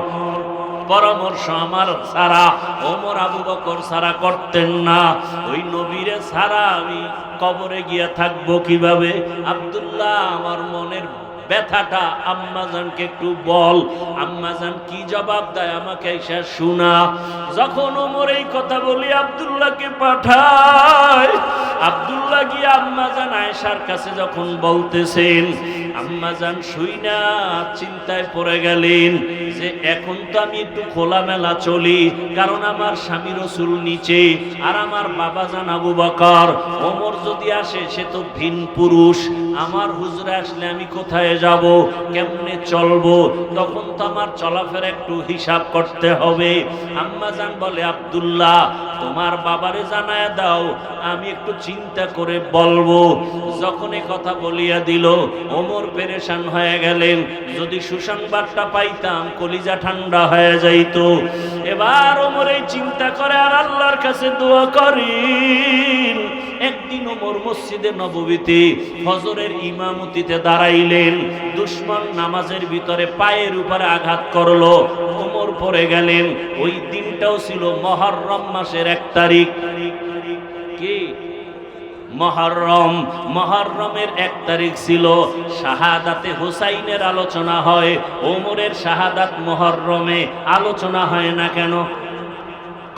পরামর্শ আমার ছাড়া ওমর আবু বকর ছাড়া করতেন না। ওই নবীরে ছাড়া আমি কবরে গিয়া থাকবো কিভাবে? আব্দুল্লাহ, আমার মনের ব্যথাটা আম্মাজানকে একটু বল। আম্মাজান কি জবাব দেয় আমাকে এসে শোনা। যখন ওমর এই কথা বলি আব্দুল্লাহকে পাঠায়, আব্দুল্লাহ গিয়ে আম্মাজান আয়েশার কাছে যখন বলতেছেন, আম্মাজান শুইনা চিন্তায় পড়ে গেলেন যে এখন তো আমি একটু খোলামেলা চলি, কারণ আমার স্বামী রাসূল নিচে আর আমার বাবাজান আবু বকর। ওমর যদি আসে সে তো ভিন পুরুষ, আমার হুজুরে আসলে আমি কোথায় যাব, কেমনে চলবো? তখন তো আমার চলাফেরা একটু হিসাব করতে হবে। আম্মাজান বলে, আব্দুল্লাহ তোমার বাবারে জানায় দাও, আমি একটু চিন্তা করে বলবো। যখন এই কথা বলিয়া দিল ওমর পেরেশান হয়ে গেলেন। যদি সুসংবাদটা পাইতাম কলিজা ঠান্ডা হয়ে যাইত। এবার ওমর এই চিন্তা করে আর আল্লাহর কাছে দোয়া করেন। একদিন ওমর মসজিদে নববীতে ফজরের ইমামতিতে দাঁড়াইলেন। দুশমন নামাজের ভিতরে পায়ের উপরে আঘাত করলো, ওমর পড়ে গেলেন। ওই দিনটাও ছিল মুহররম মাসের 1 তারিখ। কি মুহররম? মুহররমের 1 তারিখ ছিল। শাহাদাতে হুসাইনের আলোচনা হয়, ওমরের শাহাদাত মুহররমে আলোচনা হয় না কেন?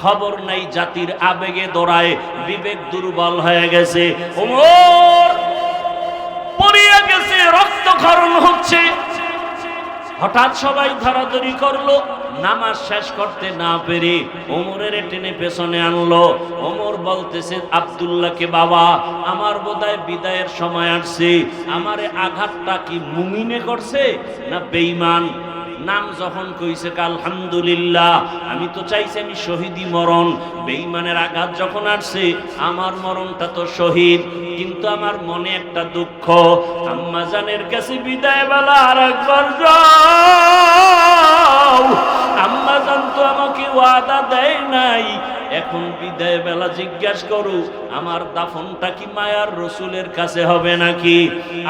খবর নাই, জাতির আবেগে দৌড়ায়, বিবেক দুর্বল হয়ে গেছে। ওমর পড়িয়া গেছে, রক্তক্ষরণ হচ্ছে। হঠাৎ সবাই ধরাধরি করলো, নামাজ শেষ করতে না পেরে ওমরের টেনে পেছনে আনলো। ওমর বলতেছে আব্দুল্লাহকে, বাবা আমার বোধহয় বিদায়ের সময় আসছে, আমারে আঘাতটা কি মুমিনে করছে না বেঈমান? নাম যখন কইছে আলহামদুলিল্লাহ, আমি তো চাইছি আমি শহীদি মরণ। বেঈমানের আঘাত যখন আসছে আমার মরণটা তো শহীদ, কিন্তু আমার মনে একটা দুঃখ। আম্মাজানের কাছে বিদায় বেলা আর একবার যাও। আম্মাজান তো আমাকে ওয়াদা দেয় নাই, এখন বিদায় বেলা জিজ্ঞাসা করু আমার দাফনটা কি মায়ার রসুলের কাছে হবে নাকি?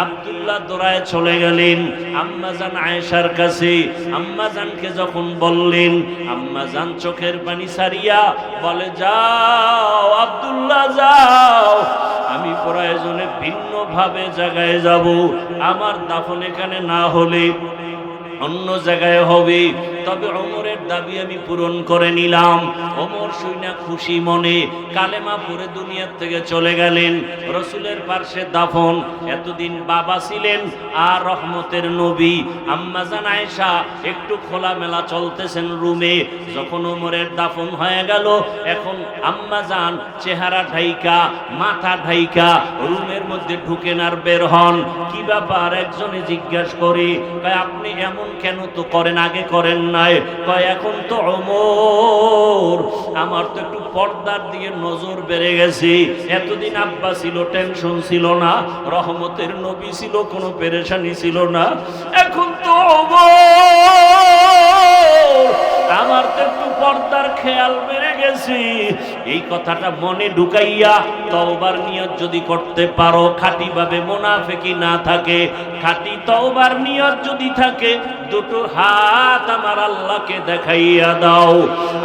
আব্দুল্লাহ দৌড়ায় চলে গেলেন আম্মাজান আয়েশার কাছে। আম্মাজানকে যখন বললেন, আম্মাজান চোখের পানি ছাড়িয়া বলে, যাও আব্দুল্লাহ যাও, আমি প্রয়োজনে ভিন্ন ভাবে জায়গায় যাব। আমার দাফন এখানে না হলে অন্য জায়গায় হবে, তবে ওমরের দাবি আমি পূরণ করে নিলাম। ওমর শুইনা খুশি মনে কালেমা পড়ে দুনিয়ার থেকে চলে গেলেন। রসুলের পার্শ্বে দাফন। এতদিন বাবা ছিলেন আর রহমতের নবী। আম্মাজান আয়েশা একটু খোলামেলা চলতেছেন রুমে। যখন ওমরের দাফন হয়ে গেল, এখন আম্মাজান চেহারা ঢাইকা, মাথা ঢাইকা রুমের মধ্যে ঢুকেন আর বের হন। কি ব্যাপার? একজনে জিজ্ঞাসা করে, আপনি এমন কেন তো করেন, আগে করেন নাই? কয় এখন তো ওমর, আমার তো একটু পর্দার দিকে নজর বেড়ে গেছে। এতদিন আব্বা ছিল, টেনশন ছিল না, রহমতের নবী ছিল, কোনো পেরেশানি ছিল না। এখন তো ওমর, আমার তো একটু পর্দার খেয়াল বেড়ে গেছে। এই কথাটা মনে ঢুকাইয়া তওবার নিয়ত যদি করতে পারো, খাঁটি ভাবে মুনাফিকি না থাকে, খাঁটি তওবার নিয়ত যদি থাকে, দুটো হাত আমার আল্লাহকে দেখাইয়া দাও।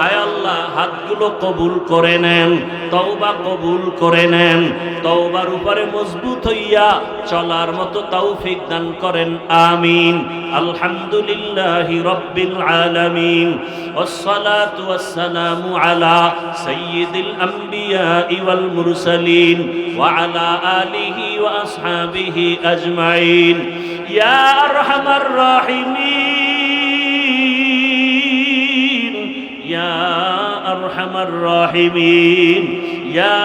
আয় আল্লাহ, হাতগুলো কবুল করে নেন, তওবা কবুল করে নেন, তওবার উপরে মজবুত হইয়া চলার মতো তৌফিক দান করেন, আমিন। আলহামদুলিল্লাহি রাব্বিল আলামিন, ওয়াসসালাতু ওয়াসসালামু আলা সাইয়্যিদিল আমবিয়া ওয়াল মুরসালিন ওয়া আলা আলিহি ওয়া আসহাবিহি আজমাইন। ইয়া আরহামার রাহিমিন, ইয়া আরহামার রাহিমিন, ইয়া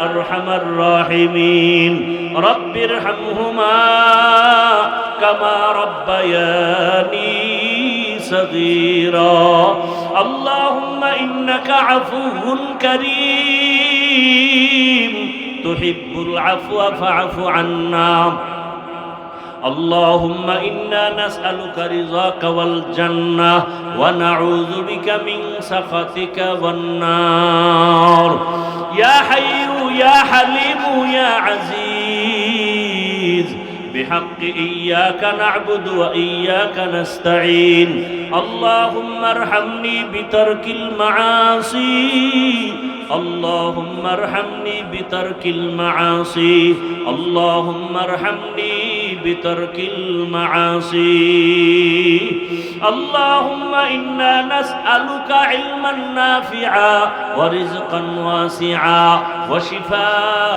আরহামার রাহিমিন। রব্বিরহামহুমা কামা রব্বায়ানি সগীরা। আল্লাহুম্মা ইন্নাকা আফুউন কারীম তুহিব্বুল আফওয়া ফা'ফু আন্না। اللهم إنا نسألك رضاك والجنة ونعوذ بك من سخطك والنار. يا حي يا حليم يا عزيز بحق إياك نعبد وإياك نستعين اللهم ارحمني بترك المعاصي اللهم ارحمني بترك المعاصي اللهم ارحمني بترك المعاصي اللهم إنا نسألك علما نافعا ورزقا واسعا وشفاء